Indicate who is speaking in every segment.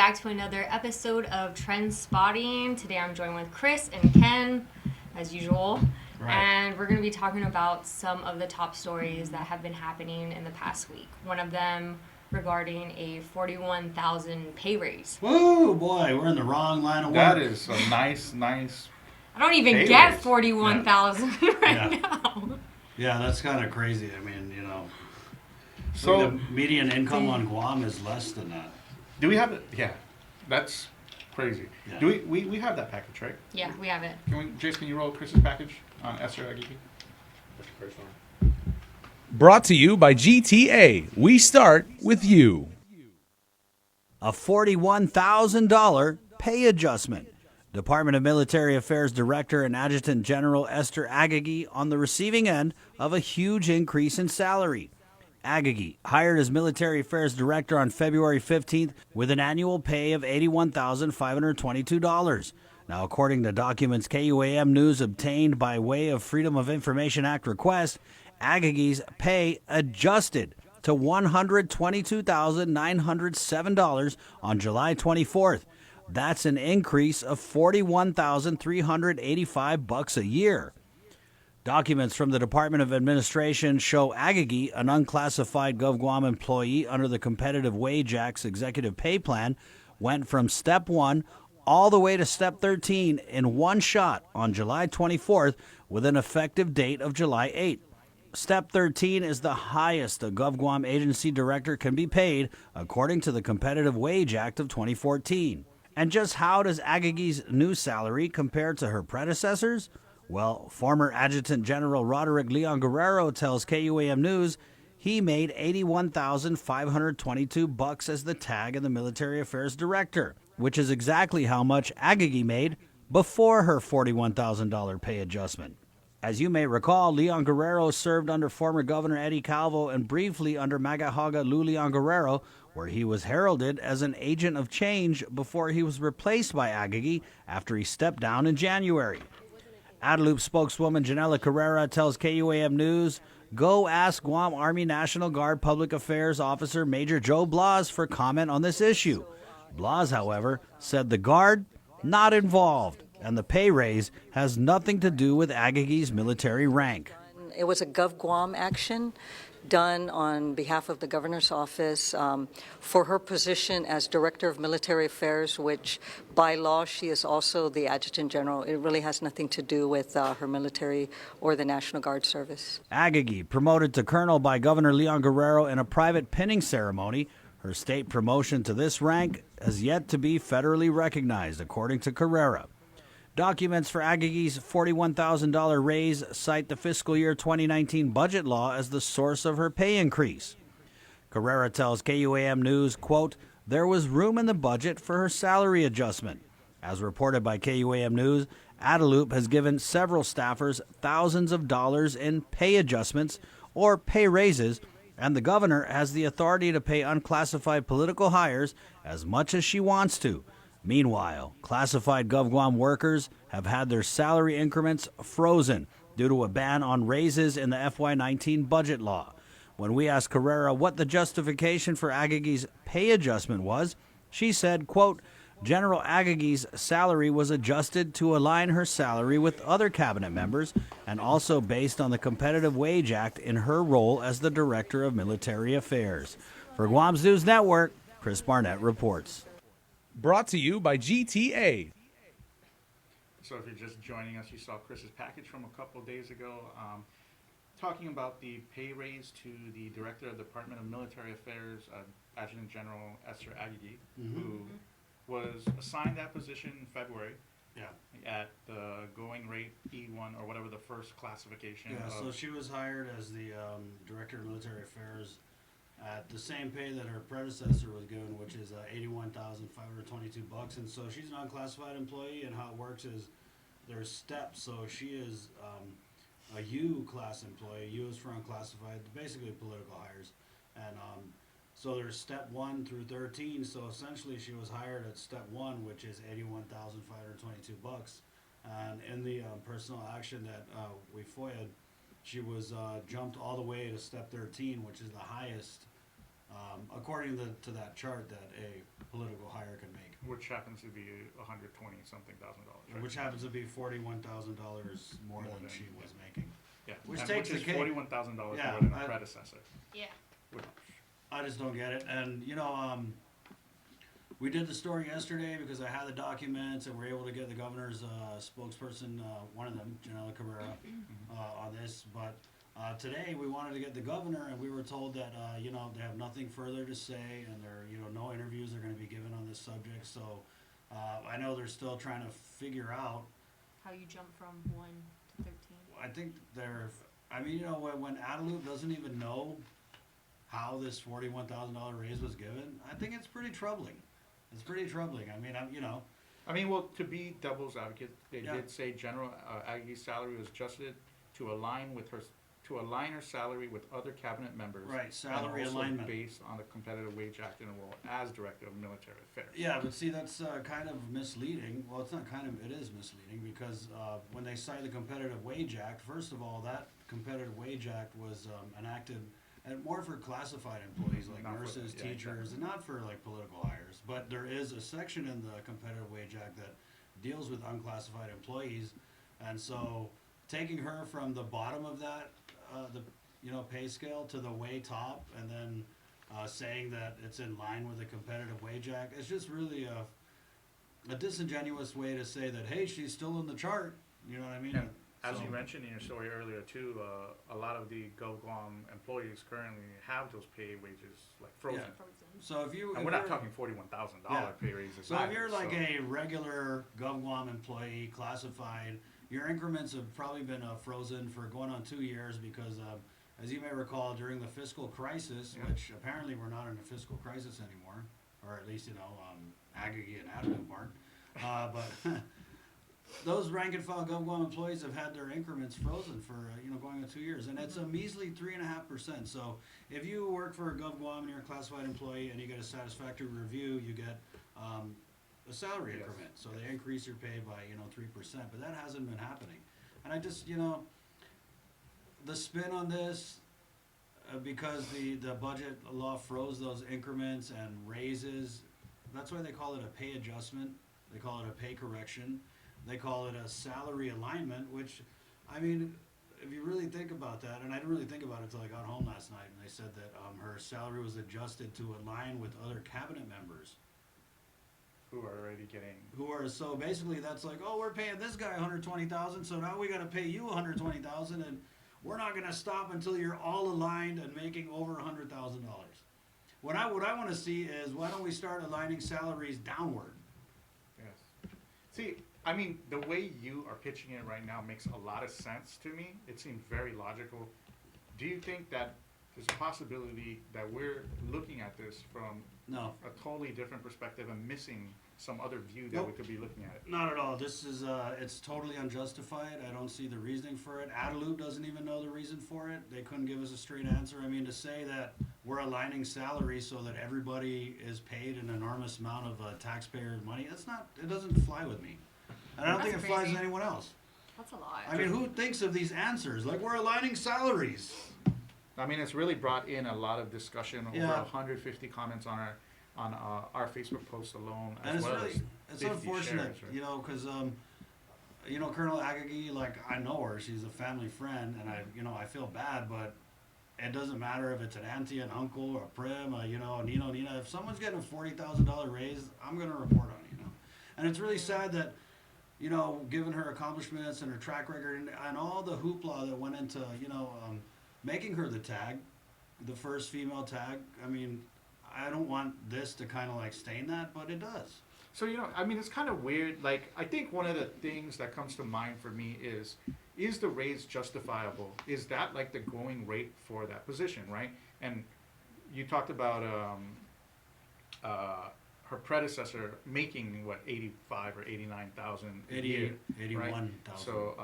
Speaker 1: back to another episode of TrendSpotting. Today I'm joined with Chris and Ken, as usual.
Speaker 2: Right.
Speaker 1: And we're going to be talking about some of the top stories that have been happening in the past week. One of them regarding a 41,000 pay raise.
Speaker 2: Whoa, boy, we're in the wrong line of work.
Speaker 3: That is a nice.
Speaker 1: I don't even
Speaker 3: Pay
Speaker 1: get
Speaker 3: raise.
Speaker 1: 41,000 right
Speaker 2: Yeah.
Speaker 1: now.
Speaker 2: Yeah, that's kind of crazy. I mean,
Speaker 3: So,
Speaker 2: the median income on Guam is less than that.
Speaker 3: do we have it? Yeah, that's crazy.
Speaker 2: Yeah.
Speaker 3: Do we have that package, right?
Speaker 1: Yeah, we have it.
Speaker 3: Jace, can you roll Chris's package on Esther Aguigui?
Speaker 4: That's the first one.
Speaker 5: Brought to you by GTA. We start with you.
Speaker 6: A $41,000 pay adjustment. Department of Military Affairs Director and Adjutant General Esther Aguigui on the receiving end of a huge increase in salary. Aguigui, hired as Military Affairs Director on February 15th with an annual pay of $81,522. Now, according to documents KUAM News obtained by way of Freedom of Information Act request, Aguigui's pay adjusted to $122,907 on July 24th. That's an increase of $41,385 a year. Documents from the Department of Administration show Aguigui, an unclassified GovGuam employee under the Competitive Wage Act's executive pay plan, went from Step 1 all the way to Step 13 in one shot on July 24th with an effective date of July 8th. Step 13 is the highest a GovGuam agency director can be paid according to the Competitive Wage Act of 2014. And just how does Aguigui's new salary compare to her predecessors? Well, former Adjutant General Roderick Leon Guerrero tells KUAM News he made $81,522 as the tag of the Military Affairs Director, which is exactly how much Aguigui made before her $41,000 pay adjustment. As you may recall, Leon Guerrero served under former Governor Eddie Calvo and briefly under Magahaga Lou Leon Guerrero, where he was heralded as an agent of change before he was replaced by Aguigui after he stepped down in January. Adelup spokeswoman Janela Carrera tells KUAM News, go ask Guam Army National Guard Public Affairs Officer Major Joe Blas for comment on this issue. Blas, however, said the Guard not involved, and the pay raise has nothing to do with Aguigui's military rank.
Speaker 7: It was a GovGuam action done on behalf of the governor's office for her position as Director of Military Affairs, which by law she is also the Adjutant General. It really has nothing to do with her military or the National Guard service.
Speaker 6: Aguigui, promoted to colonel by Governor Leon Guerrero in a private pinning ceremony. Her state promotion to this rank has yet to be federally recognized, according to Carrera. Documents for Aguigui's $41,000 raise cite the fiscal year 2019 budget law as the source of her pay increase. Carrera tells KUAM News, quote, there was room in the budget for her salary adjustment. As reported by KUAM News, Adelup has given several staffers thousands of dollars in pay adjustments or pay raises, and the governor has the authority to pay unclassified political hires as much as she wants to. Meanwhile, classified GovGuam workers have had their salary increments frozen due to a ban on raises in the FY19 budget law. When we asked Carrera what the justification for Aguigui's pay adjustment was, she said, quote, General Aguigui's salary was adjusted to align her salary with other cabinet members and also based on the Competitive Wage Act in her role as the Director of Military Affairs. For Guam's News Network, Chris Barnett reports.
Speaker 5: Brought to you by GTA.
Speaker 3: So if you're just joining us, you saw Chris's package from a couple of days ago, talking about the pay raise to the Director of the Department of Military Affairs, Adjutant General Esther Aguigui, who was assigned that position in February.
Speaker 2: Yeah.
Speaker 3: At the going rate E1 or whatever the first classification.
Speaker 2: Yeah, so she was hired as the Director of Military Affairs at the same pay that her predecessor was given, which is $81,522. And so she's an unclassified employee, and how it works is there's steps. So she is a U class employee. U is for unclassified, basically political hires. And so there's step 1 through 13. So essentially she was hired at step 1, which is $81,522. And in the personal action that we FOIA'd, she was jumped all the way to step 13, which is the highest according to that chart that a political hire can make,
Speaker 3: Which happens to be $120-something thousand, right?
Speaker 2: which happens to be $41,000 more
Speaker 3: More
Speaker 2: than
Speaker 3: than-
Speaker 2: she was making.
Speaker 3: Yeah,
Speaker 2: which
Speaker 3: and
Speaker 2: takes
Speaker 3: which
Speaker 2: the
Speaker 3: is
Speaker 2: cake.
Speaker 3: $41,000
Speaker 2: Yeah,
Speaker 3: more than
Speaker 2: I-
Speaker 3: a predecessor.
Speaker 1: Yeah.
Speaker 3: Which,
Speaker 2: I just don't get it. And we did the story yesterday because I had the documents and we're able to get the governor's spokesperson, one of them, Janela Cabrera, on this. But today we wanted to get the governor, and we were told that they have nothing further to say, and no interviews are going to be given on this subject. So I know they're still trying to figure out.
Speaker 1: How you jump from 1 to 13.
Speaker 2: I think when Adelup doesn't even know how this $41,000 raise was given, I think it's pretty troubling. It's pretty troubling.
Speaker 3: I mean, well, to be devil's advocate, they
Speaker 2: Yeah.
Speaker 3: did say General Aguigui's salary was adjusted to align her salary with other cabinet members.
Speaker 2: Right, salary
Speaker 3: and also
Speaker 2: alignment.
Speaker 3: based on the Competitive Wage Act and role as Director of Military Affairs.
Speaker 2: Yeah, but see, that's kind of misleading. Well, it's not kind of, it is misleading because when they cite the Competitive Wage Act, first of all, that Competitive Wage Act was enacted more for classified employees like
Speaker 3: Not for-
Speaker 2: nurses,
Speaker 3: yeah,
Speaker 2: teachers, and not for like political hires. But there is a section in the Competitive Wage Act that deals with unclassified employees, and so taking her from the bottom of that, pay scale to the way top, and then saying that it's in line with the Competitive Wage Act, it's just really a disingenuous way to say that, hey, she's still in the chart. You know what I mean?
Speaker 3: And as
Speaker 2: So-
Speaker 3: you mentioned in your story earlier too, a lot of the GovGuam employees currently have those pay wages like frozen.
Speaker 2: Yeah.
Speaker 1: Frozen.
Speaker 2: So if you,
Speaker 3: And
Speaker 2: if
Speaker 3: we're not
Speaker 2: you're-
Speaker 3: talking $41,000
Speaker 2: Yeah.
Speaker 3: pay raises.
Speaker 2: So if
Speaker 3: either,
Speaker 2: you're like
Speaker 3: so-
Speaker 2: a regular GovGuam employee, classified, your increments have probably been frozen for going on 2 years because, as you may recall, during the fiscal crisis,
Speaker 3: Yeah.
Speaker 2: which apparently we're not in a fiscal crisis anymore, or at least, Aguigui and Adelup aren't. But those rank and file GovGuam employees have had their increments frozen for, going on 2 years. And it's a measly 3.5%. So if you work for GovGuam and you're a classified employee and you get a satisfactory review, you get a salary
Speaker 3: Yes.
Speaker 2: increment. So they increase your pay by 3%, but that hasn't been happening. And I just the spin on this, because the budget law froze those increments and raises. That's why they call it a pay adjustment. They call it a pay correction. They call it a salary alignment, which, if you really think about that, and I didn't really think about it until I got home last night, and they said that her salary was adjusted to align with other cabinet members.
Speaker 3: who are already getting.
Speaker 2: So basically that's like, oh, we're paying this guy $120,000, so now we got to pay you $120,000, and we're not going to stop until you're all aligned and making over $100,000. What I want to see is, why don't we start aligning salaries downward?
Speaker 3: Yes. See, the way you are pitching it right now makes a lot of sense to me. It seems very logical. Do you think that there's a possibility that we're looking at this from
Speaker 2: No,
Speaker 3: a totally different perspective and missing some other view that we
Speaker 2: Nope.
Speaker 3: could be looking at it?
Speaker 2: not at all. This is it's totally unjustified. I don't see the reasoning for it. Adelup doesn't even know the reason for it. They couldn't give us a straight answer. To say that we're aligning salaries so that everybody is paid an enormous amount of taxpayer money, it doesn't fly with me. And I don't think it
Speaker 1: That's
Speaker 2: flies with
Speaker 1: crazy.
Speaker 2: anyone else.
Speaker 1: That's a lot.
Speaker 2: Who thinks of these answers? Like, we're aligning salaries.
Speaker 3: It's really brought in a lot of discussion, over
Speaker 2: Yeah.
Speaker 3: 150 comments on our Facebook post alone,
Speaker 2: And
Speaker 3: as
Speaker 2: it's
Speaker 3: well
Speaker 2: really,
Speaker 3: as
Speaker 2: it's
Speaker 3: 50
Speaker 2: unfortunate,
Speaker 3: shares, right?
Speaker 2: because, Colonel Aguigui, I know her, she's a family friend, and I feel bad, but it doesn't matter if it's an auntie, an uncle, or a prim, Nino, Nina. If someone's getting a $40,000 raise, I'm gonna report on it, And it's really sad that, given her accomplishments and her track record and all the hoopla that went into, making her the tag, the first female tag. I don't want this to kind of stain that, but it does.
Speaker 3: So, it's kind of weird. I think one of the things that comes to mind for me is the raise justifiable? Is that the going rate for that position, right? And you talked about her predecessor making, what, 85 or 89,000 a year,
Speaker 2: 88,
Speaker 3: right?
Speaker 2: 81,000.
Speaker 3: So,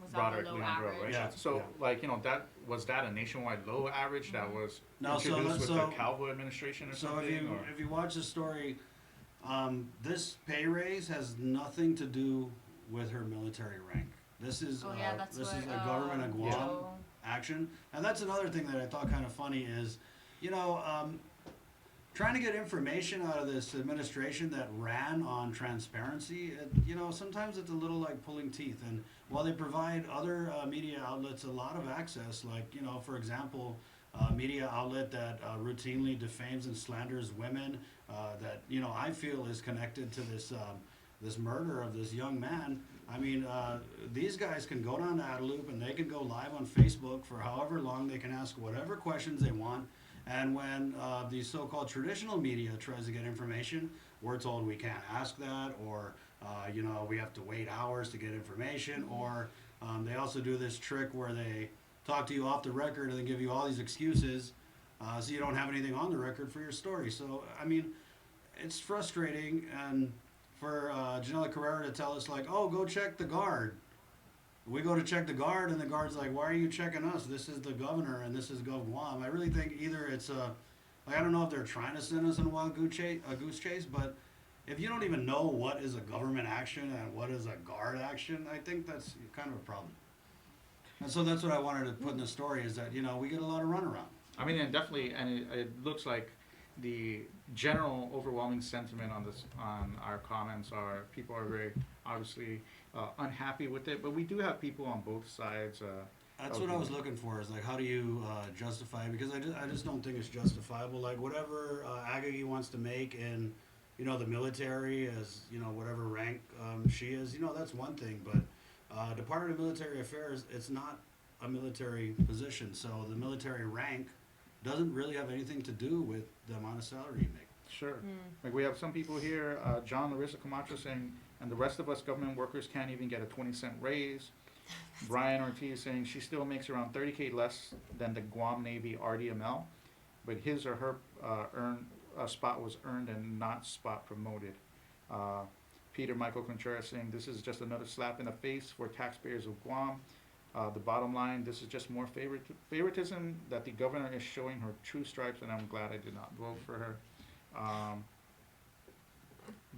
Speaker 1: Was that
Speaker 3: Roderick
Speaker 1: the low
Speaker 3: Leandro, right?
Speaker 1: average?
Speaker 2: Yeah,
Speaker 3: So,
Speaker 2: yeah.
Speaker 3: was that a nationwide low average that was
Speaker 2: No, so
Speaker 3: introduced with
Speaker 2: so-
Speaker 3: the Calvo administration or
Speaker 2: So
Speaker 3: something? or?
Speaker 2: if you watch the story, this pay raise has nothing to do with her military rank. This is
Speaker 1: Oh yeah, that's
Speaker 2: this
Speaker 1: what.
Speaker 2: is a government of Guam
Speaker 1: Joe-
Speaker 2: action, and that's another thing that I thought kind of funny is, trying to get information out of this administration that ran on transparency, sometimes it's a little like pulling teeth. And while they provide other media outlets a lot of access, like, for example, a media outlet that routinely defames and slanders women, that, I feel is connected to this murder of this young man. I mean, these guys can go down to Adelup and they can go live on Facebook for however long. They can ask whatever questions they want. And when the so-called traditional media tries to get information, we're told we can't ask that, or we have to wait hours to get information, or they also do this trick where they talk to you off the record and then give you all these excuses, so you don't have anything on the record for your story. So, I mean, it's frustrating, and for Janela Carrera to tell us, like, oh, go check the guard. We go to check the guard, and the guard's like, why are you checking us? This is the governor, and this is Gov Guam. I really think either it's I don't know if they're trying to send us on a wild goose chase, but if you don't even know what is a government action and what is a guard action, I think that's kind of a problem. And so that's what I wanted to put in the story, is that, we get a lot of runaround.
Speaker 3: I mean, and definitely, and it looks like the general overwhelming sentiment on our comments are people are very obviously unhappy with it, but we do have people on both sides.
Speaker 2: That's what I was looking for, is like, how do you justify it? Because I just don't think it's justifiable. Like, whatever Aguigui wants to make in, the military, as, whatever rank she is, that's one thing. But Department of Military Affairs, it's not a military position. So the military rank doesn't really have anything to do with the amount of salary you make.
Speaker 3: Sure. Like, we have some people here, John Larissa Camacho saying, and the rest of us government workers can't even get a 20-cent raise. Brian Ortiz saying she still makes around 30K less than the Guam Navy RDML, but his or her spot was earned and not spot promoted. Peter Michael Contreras saying this is just another slap in the face for taxpayers of Guam. The bottom line, this is just more favoritism that the governor is showing her true stripes, and I'm glad I did not vote for her.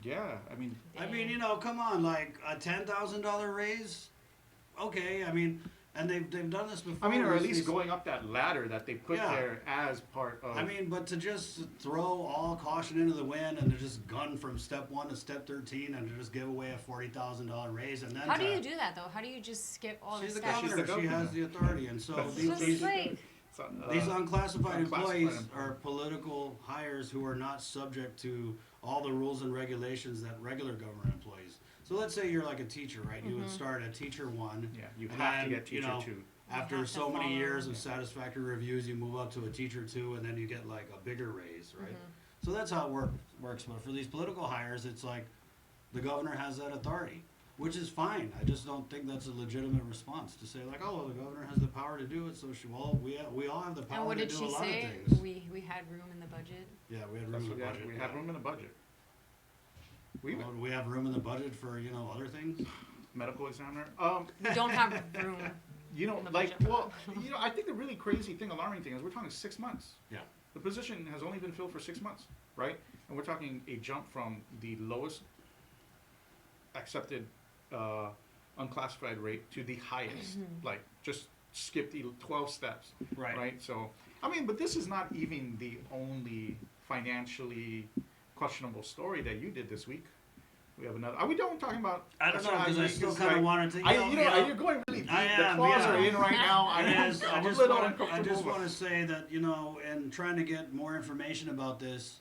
Speaker 3: Yeah, I mean,
Speaker 2: come on, like a $10,000 raise. Okay, I mean, and they've done this before.
Speaker 3: I mean, or at least going up that ladder that they put there as part of.
Speaker 2: I mean, but to just throw all caution into the wind and to just gun from step 1 to step 13 and to just give away a $40,000 raise, and then
Speaker 1: How do you do that though? How do you just skip all
Speaker 2: she's
Speaker 1: the
Speaker 2: the
Speaker 1: steps?
Speaker 2: governor.
Speaker 3: She's the
Speaker 2: She has
Speaker 3: governor.
Speaker 2: the authority, and so
Speaker 1: It's
Speaker 2: these
Speaker 1: just like,
Speaker 2: these unclassified employees
Speaker 3: employees.
Speaker 2: are political hires who are not subject to all the rules and regulations that regular government employees. So let's say you're like a teacher, right? You would start at teacher 1.
Speaker 3: Yeah, you
Speaker 2: and
Speaker 3: have to
Speaker 2: then,
Speaker 3: get teacher 2.
Speaker 2: After
Speaker 1: have to
Speaker 2: so many
Speaker 1: follow.
Speaker 2: years of satisfactory reviews, you move up to a teacher 2, and then you get like a bigger raise, right? So that's how it works. But for these political hires, it's like the governor has that authority, which is fine. I just don't think that's a legitimate response to say like, oh, well, the governor has the power to do it, so we all have the
Speaker 1: and
Speaker 2: power
Speaker 1: what
Speaker 2: to
Speaker 1: did
Speaker 2: do
Speaker 1: she
Speaker 2: a lot
Speaker 1: say?
Speaker 2: of things.
Speaker 1: We had room in the budget.
Speaker 2: Yeah, we had room in the budget.
Speaker 3: We have room in the budget.
Speaker 2: We have room in the budget for other things.
Speaker 3: Medical examiner.
Speaker 1: We don't have room. in the
Speaker 3: Like,
Speaker 1: budget.
Speaker 3: well, I think the really crazy thing, alarming thing is we're talking 6 months.
Speaker 2: Yeah.
Speaker 3: The position has only been filled for 6 months, right? And we're talking a jump from the lowest accepted unclassified rate to the highest. Like, just skip the 12 steps, right? So, I mean, but this is not even the only financially questionable story that you did this week. We have another. Are we done talking about?
Speaker 2: I don't know, because I still kind of wanted to.
Speaker 3: You're going really deep.
Speaker 2: I
Speaker 3: The
Speaker 2: am,
Speaker 3: claws
Speaker 2: yeah.
Speaker 3: are in right now. I'm a little uncomfortable.
Speaker 2: I just want to say that, and trying to get more information about this,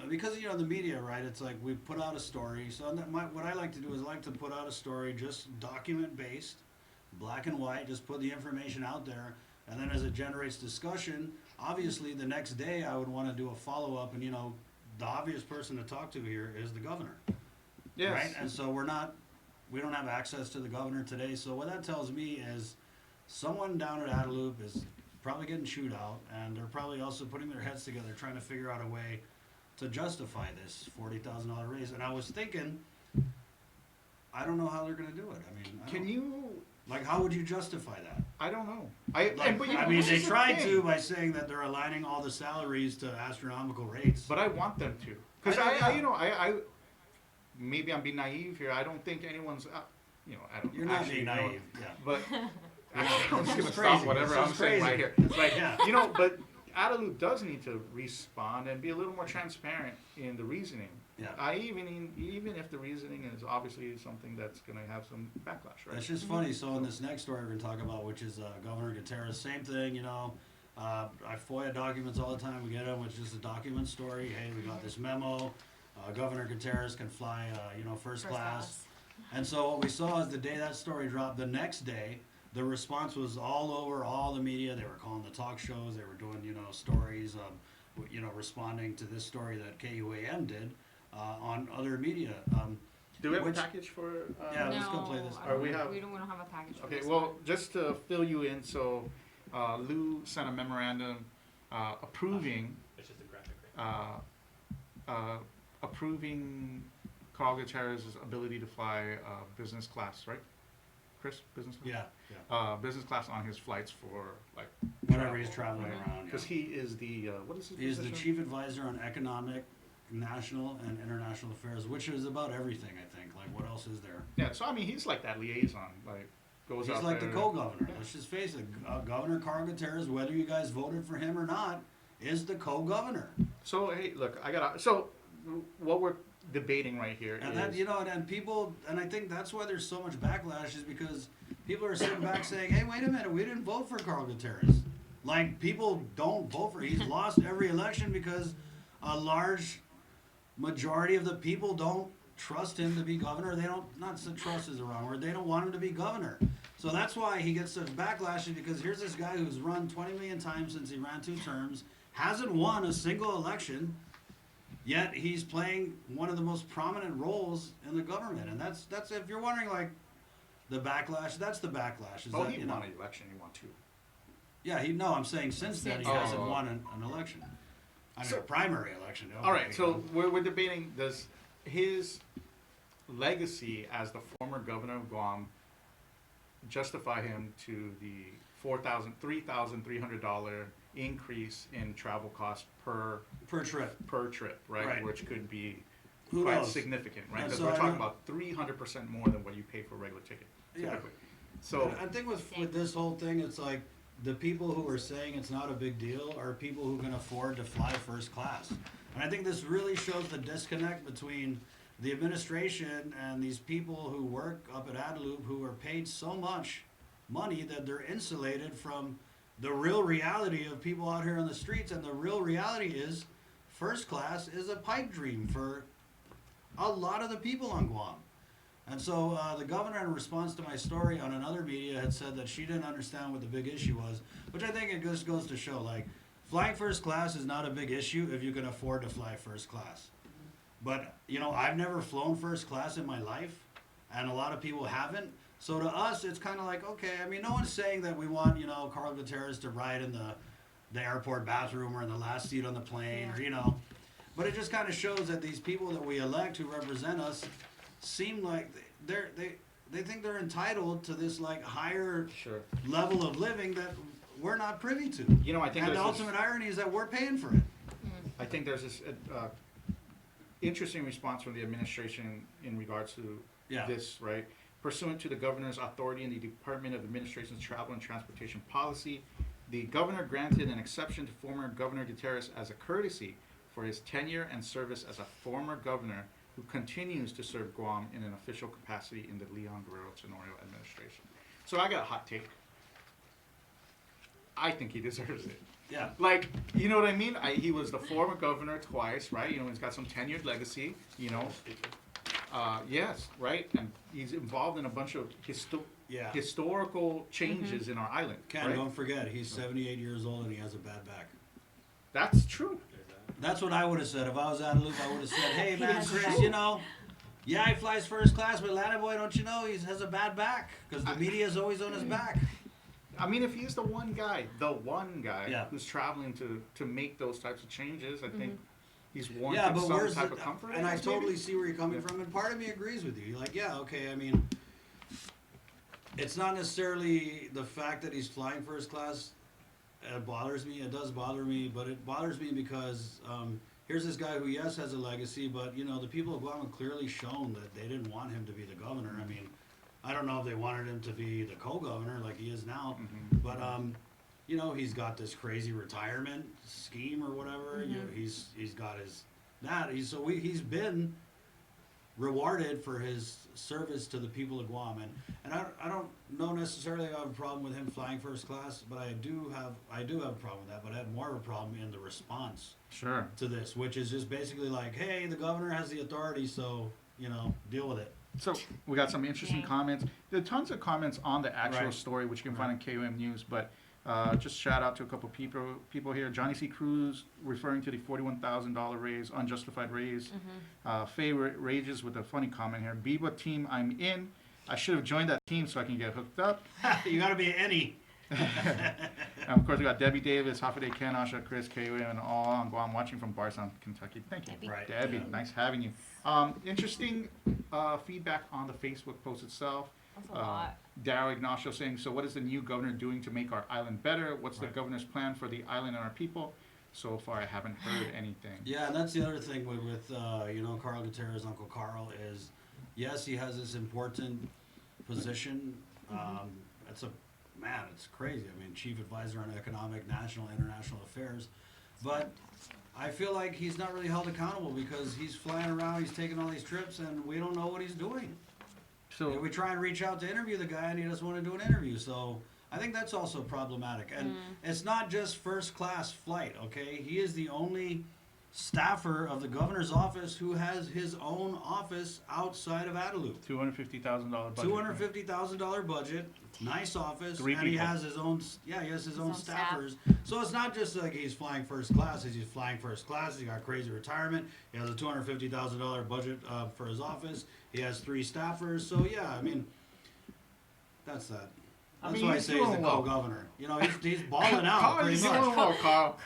Speaker 2: because, the media, right, it's like we put out a story. So what I like to do is I like to put out a story just document-based, black and white, just put the information out there. And then as it generates discussion, obviously the next day I would want to do a follow-up. And, the obvious person to talk to here is the governor.
Speaker 3: Yes.
Speaker 2: Right? And so we don't have access to the governor today. So what that tells me is someone down at Adelup is probably getting chewed out, and they're probably also putting their heads together trying to figure out a way to justify this $40,000 raise. And I was thinking, I don't know how they're going to do it. I mean,
Speaker 3: Can you?
Speaker 2: Like, how would you justify that?
Speaker 3: I don't know.
Speaker 2: They tried to by saying that they're aligning all the salaries to astronomical rates.
Speaker 3: But I want them to, because I maybe I'm being naive here. I don't think anyone's, I don't.
Speaker 2: You're not
Speaker 3: actually
Speaker 2: being
Speaker 3: know.
Speaker 2: naive, yeah.
Speaker 3: But I'm just gonna
Speaker 2: It's
Speaker 3: stop
Speaker 2: crazy.
Speaker 3: whatever
Speaker 2: It's
Speaker 3: I'm
Speaker 2: just
Speaker 3: saying
Speaker 2: crazy.
Speaker 3: right here. It's like,
Speaker 2: Yeah.
Speaker 3: but Adelup does need to respond and be a little more transparent in the reasoning.
Speaker 2: Yeah.
Speaker 3: Even if the reasoning is obviously something that's going to have some backlash, right?
Speaker 2: It's just funny. So in this next story we're going to talk about, which is Governor Gutierrez, same thing. You know, I FOIA documents all the time. We get them. It's just a document story. Hey, we got this memo. Governor Gutierrez can fly, first class. And so what we saw is the day that story dropped, the next day, the response was all over all the media. They were calling the talk shows. They were doing, stories, responding to this story that KUAM did on other media.
Speaker 3: Do we have
Speaker 2: which-
Speaker 3: a package for?
Speaker 2: Yeah, let's go play this.
Speaker 3: Or we have.
Speaker 1: We don't have a package. For
Speaker 3: Okay,
Speaker 1: this
Speaker 3: well,
Speaker 1: one.
Speaker 3: just to fill you in, so Lou sent a memorandum approving
Speaker 4: It's just a graphic, right?
Speaker 3: approving Carl Gutierrez's ability to fly business class, right? Chris, business class?
Speaker 2: Yeah.
Speaker 3: Business class on his flights for like
Speaker 2: Whenever he's traveling around.
Speaker 3: because he is the what is his
Speaker 2: He is the
Speaker 3: position?
Speaker 2: chief advisor on economic, national, and international affairs, which is about everything, I think. Like, what else is there?
Speaker 3: Yeah, so I mean, he's like that liaison, like goes
Speaker 2: He's
Speaker 3: out
Speaker 2: like the
Speaker 3: there.
Speaker 2: co-governor. Let's just face it. Governor Carl Gutierrez, whether you guys voted for him or not, is the co-governor.
Speaker 3: So hey, look, so what we're debating right here
Speaker 2: And
Speaker 3: is
Speaker 2: that, and people, and I think that's why there's so much backlash, is because people are sitting back saying, hey, wait a minute, we didn't vote for Carl Gutierrez. Like, people don't vote for, he's lost every election because a large majority of the people don't trust him to be governor. They don't, not to trust is the wrong word, they don't want him to be governor. So that's why he gets such backlash, is because here's this guy who's run 20 million times since he ran 2 terms, hasn't won a single election, yet he's playing one of the most prominent roles in the government. And that's if you're wondering, like, the backlash, that's the backlash. Is
Speaker 3: oh,
Speaker 2: that,
Speaker 3: he won an election, he won 2.
Speaker 2: Yeah, I'm saying since then he
Speaker 1: Since
Speaker 2: hasn't
Speaker 3: then.
Speaker 2: won an election. I mean,
Speaker 3: So-
Speaker 2: a primary election.
Speaker 3: All right, so we're debating, does his legacy as the former governor of Guam justify him to the $3,300 increase in travel costs per
Speaker 2: per trip.
Speaker 3: right?
Speaker 2: Right.
Speaker 3: Which could be
Speaker 2: Who
Speaker 3: quite
Speaker 2: knows?
Speaker 3: significant, right?
Speaker 2: And
Speaker 3: Because
Speaker 2: so
Speaker 3: we're
Speaker 2: I
Speaker 3: talking
Speaker 2: know-
Speaker 3: about 300% more than what you pay for a regular ticket,
Speaker 2: Yeah.
Speaker 3: typically. So,
Speaker 2: I think with this whole thing, it's like the people who are saying it's not a big deal are people who can afford to fly first class. And I think this really shows the disconnect between the administration and these people who work up at Adelup, who are paid so much money that they're insulated from the real reality of people out here on the streets. And the real reality is first class is a pipe dream for a lot of the people on Guam. And so the governor, in response to my story on another media, had said that she didn't understand what the big issue was, which I think it just goes to show, like, flying first class is not a big issue if you can afford to fly first class. But, I've never flown first class in my life, and a lot of people haven't. So to us, it's kind of like, okay, I mean, no one's saying that we want, Carl Gutierrez to ride in the airport bathroom or in the last seat on the plane, or, but it just kind of shows that these people that we elect who represent us seem like they think they're entitled to this, like, higher
Speaker 3: sure.
Speaker 2: level of living that we're not privy to.
Speaker 3: I think
Speaker 2: And the
Speaker 3: there's
Speaker 2: ultimate irony is that we're paying for it.
Speaker 3: I think there's this interesting response from the administration in regards to
Speaker 2: Yeah.
Speaker 3: this, right? Pursuant to the governor's authority in the Department of Administration's Travel and Transportation Policy, the governor granted an exception to former Governor Gutierrez as a courtesy for his tenure and service as a former governor who continues to serve Guam in an official capacity in the Leon Guerrero Tenorio administration. So I got a hot take. I think he deserves it.
Speaker 2: Yeah.
Speaker 3: Like, you know what I mean? He was the former governor twice, right? He's got some tenured legacy, Yes, right? And he's involved in a bunch of
Speaker 2: Yeah.
Speaker 3: historical changes in our island,
Speaker 2: Ken,
Speaker 3: right?
Speaker 2: don't forget, he's 78 years old and he has a bad back.
Speaker 3: That's true.
Speaker 4: There's that.
Speaker 2: That's what I would have said. If I was out of loop, I would have said, hey, man,
Speaker 1: has
Speaker 2: Chris,
Speaker 1: that.
Speaker 2: yeah, he flies first class, but Atlanta boy, don't you know, he has a bad back. Because the media is always on his back.
Speaker 3: I mean, if he's the one guy
Speaker 2: Yeah.
Speaker 3: who's traveling to make those types of changes, I think he's
Speaker 2: Yeah,
Speaker 3: warranted
Speaker 2: but
Speaker 3: some
Speaker 2: where's
Speaker 3: type
Speaker 2: the,
Speaker 3: of comfort.
Speaker 2: and I
Speaker 3: guess,
Speaker 2: totally
Speaker 3: maybe?
Speaker 2: see where you're coming
Speaker 3: Yeah.
Speaker 2: from, and part of me agrees with you. You're like, yeah, okay, I mean, it's not necessarily the fact that he's flying first class. It bothers me. It does bother me, but it bothers me because here's this guy who, yes, has a legacy, but the people of Guam have clearly shown that they didn't want him to be the governor. I mean, I don't know if they wanted him to be the co-governor like he is now,
Speaker 3: Mhm.
Speaker 2: but you know, he's got this crazy retirement scheme or whatever. You know, he's got his he's been rewarded for his service to the people of Guam, and I don't know necessarily I have a problem with him flying first class, but I do have a problem with that. But I have more of a problem in the response
Speaker 3: Sure.
Speaker 2: to this, which is just basically like, hey, the governor has the authority, so you know, deal with it.
Speaker 3: So we got some interesting comments. There are tons of comments on the actual
Speaker 2: Right.
Speaker 3: story, which you can find on KOM News. But just shout out to a couple people here. Johnny C. Cruz referring to the $41,000 raise, unjustified raise. Faye rages with a funny comment here. Biba team, I'm in. I should have joined that team so I can get hooked up.
Speaker 2: You got to be any.
Speaker 3: And of course, we got Debbie Davis, Hafaday Ken, Asha, Chris, KOM, and all on Guam watching from Barstown, Kentucky. Thank you,
Speaker 1: Debbie.
Speaker 2: Right.
Speaker 3: Debbie.
Speaker 2: Yeah.
Speaker 3: Nice having you. Interesting feedback on the Facebook post itself.
Speaker 1: That's a lot.
Speaker 3: Daryl Ignacio saying, so what is the new governor doing to make our island better? What's the governor's plan for the island and our people? So far, I haven't heard anything.
Speaker 2: Yeah, and that's the other thing with you know, Carl Gutierrez, Uncle Carl, is yes, he has this important position. It's crazy. I mean, chief advisor on economic, national, international affairs, but I feel like he's not really held accountable because he's flying around, he's taking all these trips, and we don't know what he's doing.
Speaker 3: So
Speaker 2: We try and reach out to interview the guy, and he doesn't want to do an interview. So I think that's also problematic. And it's not just first class flight, okay? He is the only staffer of the governor's office who has his own office outside of Adelup.
Speaker 3: $250,000 budget.
Speaker 2: $250,000 budget, nice office,
Speaker 3: Three
Speaker 2: and he
Speaker 3: people.
Speaker 2: has his own. Yeah, he has his own
Speaker 1: own staff.
Speaker 2: staffers. So it's not just like he's flying first class. He's flying first class. He got crazy retirement. He has a $250,000 budget for his office. He has 3 staffers. So yeah, I mean, that's that. That's
Speaker 3: mean,
Speaker 2: why I
Speaker 3: he's
Speaker 2: say he's the
Speaker 3: doing well.
Speaker 2: co-governor. You know, he's balling out
Speaker 3: Carl,
Speaker 2: pretty
Speaker 3: you're
Speaker 2: much.
Speaker 3: doing well, Carl.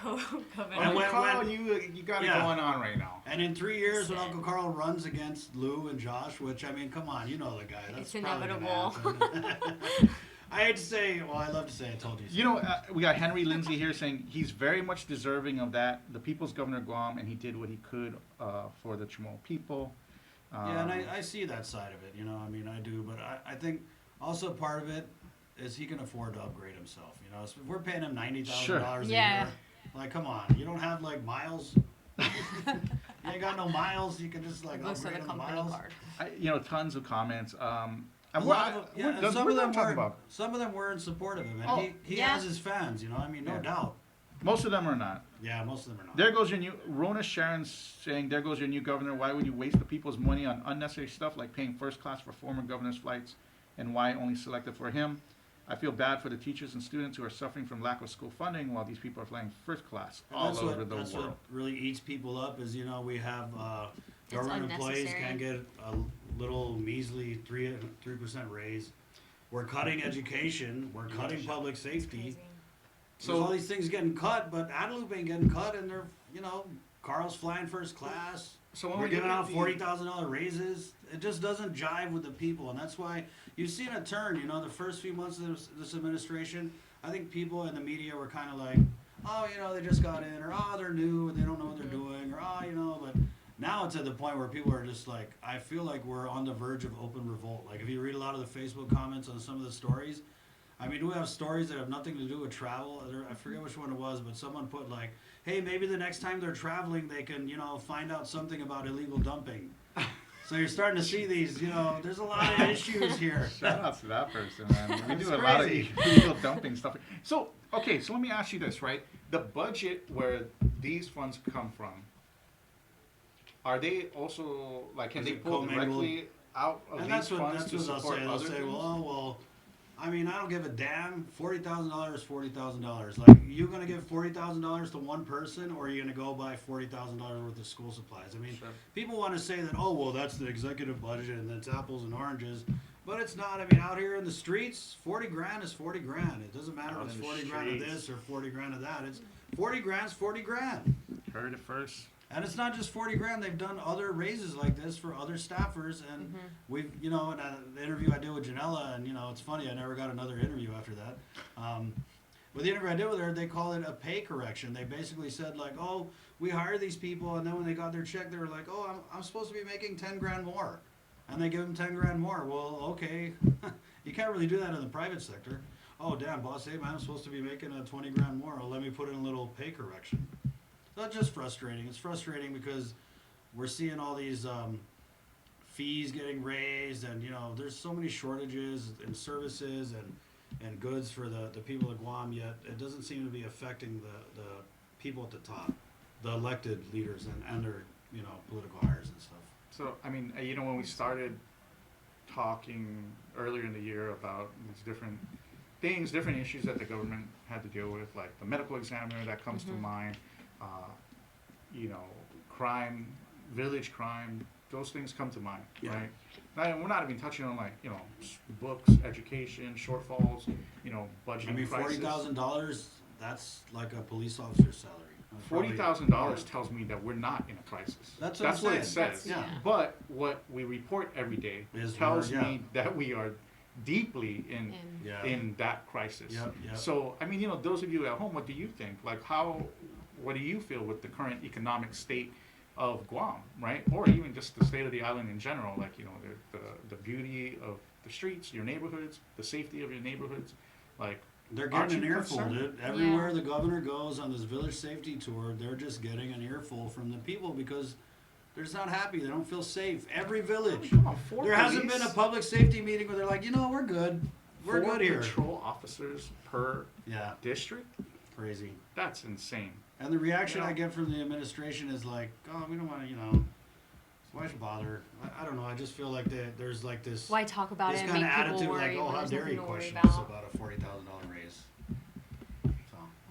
Speaker 1: Governor.
Speaker 2: And when-
Speaker 3: Carl, you got it
Speaker 2: Yeah.
Speaker 3: going on right now.
Speaker 2: And in 3 years, when Uncle Carl runs against Lou and Josh, which I mean, come on, you know the guy. That's
Speaker 1: It's
Speaker 2: probably gonna
Speaker 1: inevitable.
Speaker 2: happen. I hate to say, well, I love to say I told you so.
Speaker 3: You know, we got Henry Lindsay here saying he's very much deserving of that. The people's governor of Guam, and he did what he could for the Chamorro people.
Speaker 2: Yeah, and I see that side of it, you know, I mean, I do, but I think also part of it is he can afford to upgrade himself, you know, so if we're paying him $90,000 a
Speaker 1: Yeah.
Speaker 2: year, like, come on, you don't have, like, miles? You ain't got no miles, you can just, like,
Speaker 1: Most of
Speaker 2: upgrade
Speaker 1: the
Speaker 2: on the
Speaker 1: company
Speaker 2: miles?
Speaker 1: card.
Speaker 3: Tons of comments.
Speaker 2: A lot of, yeah, and some of them were in support of him, and
Speaker 3: Oh,
Speaker 2: he
Speaker 1: yeah.
Speaker 2: has his fans, you know, I mean, no
Speaker 3: Yeah.
Speaker 2: doubt.
Speaker 3: Most of them are not.
Speaker 2: Yeah, most of them are not.
Speaker 3: There goes your new Rona Sharon saying, there goes your new governor. Why would you waste the people's money on unnecessary stuff like paying first class for former governor's flights, and why only selected for him? I feel bad for the teachers and students who are suffering from lack of school funding while these people are flying first class
Speaker 2: And
Speaker 3: all
Speaker 2: that's
Speaker 3: over the
Speaker 2: that's
Speaker 3: world.
Speaker 2: what really eats people up is, you know, we have government employees
Speaker 1: unnecessary.
Speaker 2: can get a little measly 3% raise. We're cutting education. We're cutting public safety.
Speaker 1: Crazy.
Speaker 2: So all these things getting cut, but Adelup ain't getting cut, and they're, you know, Carl's flying first class.
Speaker 3: So when
Speaker 2: We're
Speaker 3: we
Speaker 2: giving
Speaker 3: look
Speaker 2: out
Speaker 3: at the-
Speaker 2: $40,000 raises. It just doesn't jive with the people, and that's why you've seen a turn. You know, the first few months of this administration, I think people in the media were kind of like, oh, you know, they just got in, or oh, they're new and they don't know what they're doing, or oh, you know. But now it's at the point where people are just like, I feel like we're on the verge of open revolt. Like if you read a lot of the Facebook comments on some of the stories, I mean, we have stories that have nothing to do with travel. I forget which one it was, but someone put like, hey, maybe the next time they're traveling, they can, you know, find out something about illegal dumping. So you're starting to see these, you know, there's a lot of issues here.
Speaker 3: Shout out to that person, man. We do a
Speaker 2: It's
Speaker 3: lot of
Speaker 2: crazy.
Speaker 3: illegal dumping stuff. So, okay, so let me ask you this, right? The budget where these funds come from, are they also, like, can
Speaker 2: Is
Speaker 3: they
Speaker 2: it
Speaker 3: pull
Speaker 2: commingled?
Speaker 3: directly out of
Speaker 2: And
Speaker 3: these
Speaker 2: that's what
Speaker 3: funds to
Speaker 2: they'll
Speaker 3: support
Speaker 2: say. They'll
Speaker 3: other
Speaker 2: say,
Speaker 3: things?
Speaker 2: well, oh, well, I mean, I don't give a damn. $40,000, $40,000. Like, you gonna give $40,000 to one person, or are you gonna go buy $40,000 worth of school supplies? I mean,
Speaker 3: Sure.
Speaker 2: people want to say that, oh, well, that's the executive budget, and that's apples and oranges. But it's not. I mean, out here in the streets, 40 grand is 40 grand. It doesn't matter
Speaker 3: Out
Speaker 2: if it's
Speaker 3: in the
Speaker 2: 40 grand of
Speaker 3: streets.
Speaker 2: this or 40 grand of that. It's 40 grand's 40 grand.
Speaker 3: Heard it first.
Speaker 2: And it's not just 40 grand. They've done other raises like this for other staffers. And we've, you know, in the interview I did with Janella, and, you know, it's funny, I never got another interview after that. With the interview I did with her, they call it a pay correction. They basically said, like, oh, we hire these people, and then when they got their check, they were like, oh, I'm supposed to be making 10 grand more. And they give them 10 grand more. Well, okay. You can't really do that in the private sector. oh damn, boss, hey man, I'm supposed to be making 20 grand more. Oh, let me put in a little pay correction. That's just frustrating. It's frustrating because we're seeing all these fees getting raised, and there's so many shortages in services and goods for the people of Guam. Yet it doesn't seem to be affecting the people at the top, the elected leaders and their political hires and stuff.
Speaker 3: So, I mean, when we started talking earlier in the year about these different things, different issues that the government had to deal with, like the medical examiner that comes to mind, crime, village crime, those things come to mind, right? Now, we're not even touching on books, education, shortfalls, budgeting.
Speaker 2: I mean,
Speaker 3: crisis.
Speaker 2: $40,000, that's like a police officer's salary.
Speaker 3: $40,000 tells me that we're not in a crisis.
Speaker 2: That's
Speaker 3: what
Speaker 2: I'm
Speaker 3: it
Speaker 2: saying.
Speaker 3: says.
Speaker 2: Yeah.
Speaker 3: But what we report every day tells me that we are deeply in that crisis.
Speaker 2: Yep.
Speaker 3: So, I mean, those of you at home, what do you think? Like, what do you feel with the current economic state of Guam, right? Or even just the state of the island in general, like, the beauty of the streets, your neighborhoods, the safety of your neighborhoods, like.
Speaker 2: They're getting an earful, dude. Everywhere the governor goes on this village safety tour, they're just getting an earful from the people because they're just not happy. They don't feel safe. Every village. There hasn't been a public safety meeting where they're like, we're good. We're good here.
Speaker 3: 4 patrol officers per district?
Speaker 2: Crazy.
Speaker 3: That's insane.
Speaker 2: And the reaction I get from the administration is like, oh, we don't want to, why should bother? I don't know. I just feel like there's like this.
Speaker 1: Why talk about
Speaker 2: this
Speaker 1: it and
Speaker 2: kind
Speaker 1: make
Speaker 2: of
Speaker 1: people
Speaker 2: attitude,
Speaker 1: worry
Speaker 2: like, oh,
Speaker 1: when
Speaker 2: how
Speaker 1: there's
Speaker 2: dare
Speaker 1: nothing
Speaker 2: you
Speaker 1: to worry
Speaker 2: question
Speaker 1: about?
Speaker 2: us about a $40,000 raise?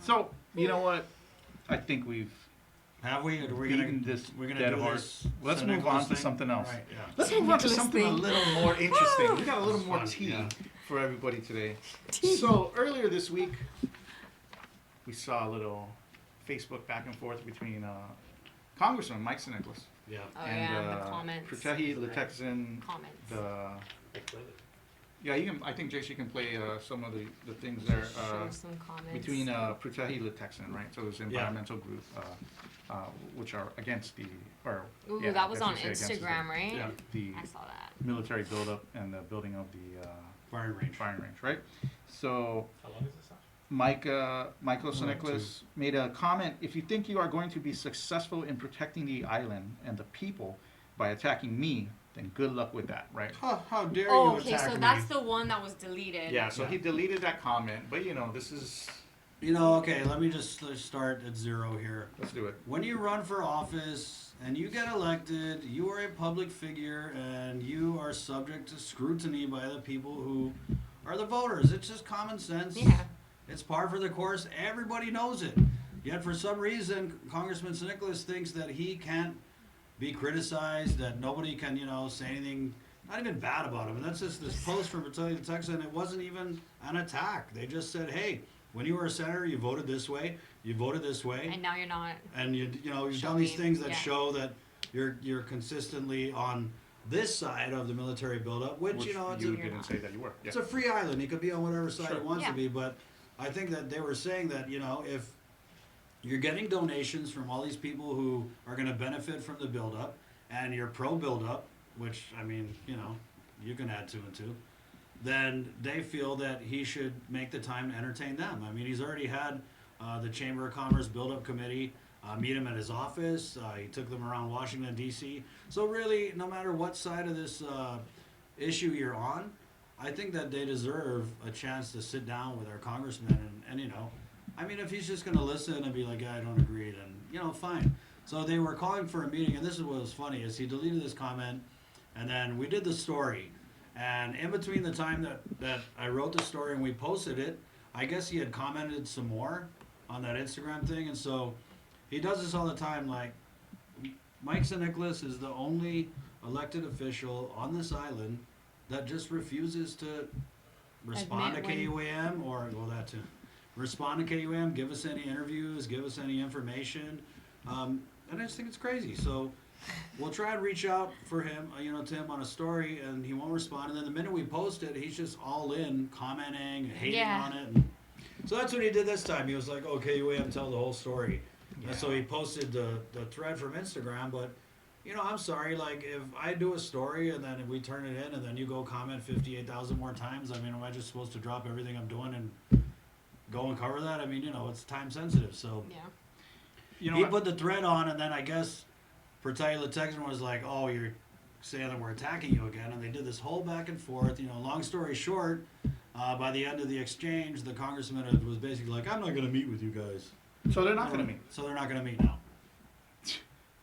Speaker 3: So, you know what? I think we've
Speaker 2: Have we? Or are we
Speaker 3: beaten
Speaker 2: gonna
Speaker 3: this
Speaker 2: we're gonna
Speaker 3: dead
Speaker 2: do
Speaker 3: horse.
Speaker 2: this
Speaker 3: Let's
Speaker 2: San
Speaker 3: move
Speaker 2: Nicolas
Speaker 3: on to
Speaker 2: thing?
Speaker 3: something else.
Speaker 2: Right, yeah.
Speaker 3: Let's move on to
Speaker 1: Nicolas
Speaker 3: something a
Speaker 1: thing.
Speaker 3: little more interesting. We got a little
Speaker 2: It's
Speaker 3: more
Speaker 2: fun,
Speaker 3: tea
Speaker 2: yeah.
Speaker 3: for everybody today. So earlier this week, we saw a little Facebook back and forth between Congressman Mike San Nicolas
Speaker 2: Yeah.
Speaker 1: Oh
Speaker 3: and
Speaker 1: yeah, the comments.
Speaker 3: Pratehi Litexan.
Speaker 1: Comments.
Speaker 3: You can. I think Jace, you can play some of the things there
Speaker 1: Show some comments.
Speaker 3: between Pratehi Litexan, right? So it's an environmental group, which are against the
Speaker 1: Ooh,
Speaker 3: yeah,
Speaker 1: that was
Speaker 3: I
Speaker 1: on
Speaker 3: guess you say against
Speaker 1: Instagram, right?
Speaker 2: Yeah.
Speaker 3: the
Speaker 1: I saw that.
Speaker 3: military buildup and the building of the
Speaker 2: Firing range.
Speaker 3: firing range, right? So
Speaker 4: How long is this on?
Speaker 3: Michael San Nicolas made a comment: if you think you are going to be successful in protecting the island and the people by attacking me, then good luck with that, right?
Speaker 2: How dare
Speaker 1: Oh,
Speaker 2: you
Speaker 1: okay,
Speaker 2: attack
Speaker 1: so
Speaker 2: me?
Speaker 1: that's the one that was deleted.
Speaker 3: Yeah, so
Speaker 2: Yeah.
Speaker 3: he deleted that comment, but this is,
Speaker 2: Okay, let's start at zero here.
Speaker 3: let's do it.
Speaker 2: When you run for office and you get elected, you are a public figure and you are subject to scrutiny by the people who are the voters. It's just common sense.
Speaker 1: Yeah.
Speaker 2: It's par for the course. Everybody knows it. Yet for some reason, Congressman San Nicolas thinks that he can't be criticized, that nobody can, say anything, not even bad about him. And that's just this post from Battalion Texas, and it wasn't even an attack. They just said, hey, when you were a senator, you voted this way, you voted this way,
Speaker 1: And now you're not.
Speaker 2: and you've done these
Speaker 1: Showing,
Speaker 2: things that
Speaker 1: yeah.
Speaker 2: show that you're consistently on this side of the military buildup, which,
Speaker 3: Which
Speaker 2: it's
Speaker 3: you
Speaker 2: a,
Speaker 3: didn't say that you were. Yeah.
Speaker 2: it's a free island. He could be on whatever side
Speaker 3: Sure.
Speaker 2: he wants
Speaker 1: Yeah.
Speaker 2: to be. But I think that they were saying that, if you're getting donations from all these people who are going to benefit from the buildup, and you're pro buildup, which, I mean, you can add 2 and 2, then they feel that he should make the time to entertain them. I mean, he's already had the Chamber of Commerce Buildup Committee meet him at his office. He took them around Washington, D.C. So really, no matter what side of this issue you're on, I think that they deserve a chance to sit down with our congressman and I mean, if he's just going to listen and be like, yeah, I don't agree, then, fine. So they were calling for a meeting, and this is what was funny, is he deleted this comment, and then we did the story. And in between the time that I wrote the story and we posted it, I guess he had commented some more on that Instagram thing, and so he does this all the time, like, Mike San Nicolas is the only elected official on this island that just refuses to respond
Speaker 1: Admit
Speaker 2: to KUAM that too. Respond to KUAM, give us any interviews, give us any information. And I just think it's crazy. So we'll try and reach out for him, to him on a story, and he won't respond. And then the minute we post it, he's just all in, commenting, hating on it. And so that's what he did this time. He was like, okay, KUAM, tell the whole story.
Speaker 3: Yeah.
Speaker 2: And so he posted the thread from Instagram, but I'm sorry. Like, if I do a story and then we turn it in and then you go comment 58,000 more times, I mean, am I just supposed to drop everything I'm doing and go and cover that? I mean, it's time sensitive. So
Speaker 1: Yeah.
Speaker 3: You know
Speaker 2: he
Speaker 3: what?
Speaker 2: put the thread on, and then I guess Pertayla Texan was like, "Oh, you're saying that we're attacking you again," and they did this whole back and forth. Long story short, by the end of the exchange, the congressman was basically like, "I'm not going to meet with you guys."
Speaker 3: So they're not going to meet.
Speaker 2: So they're not going to meet now.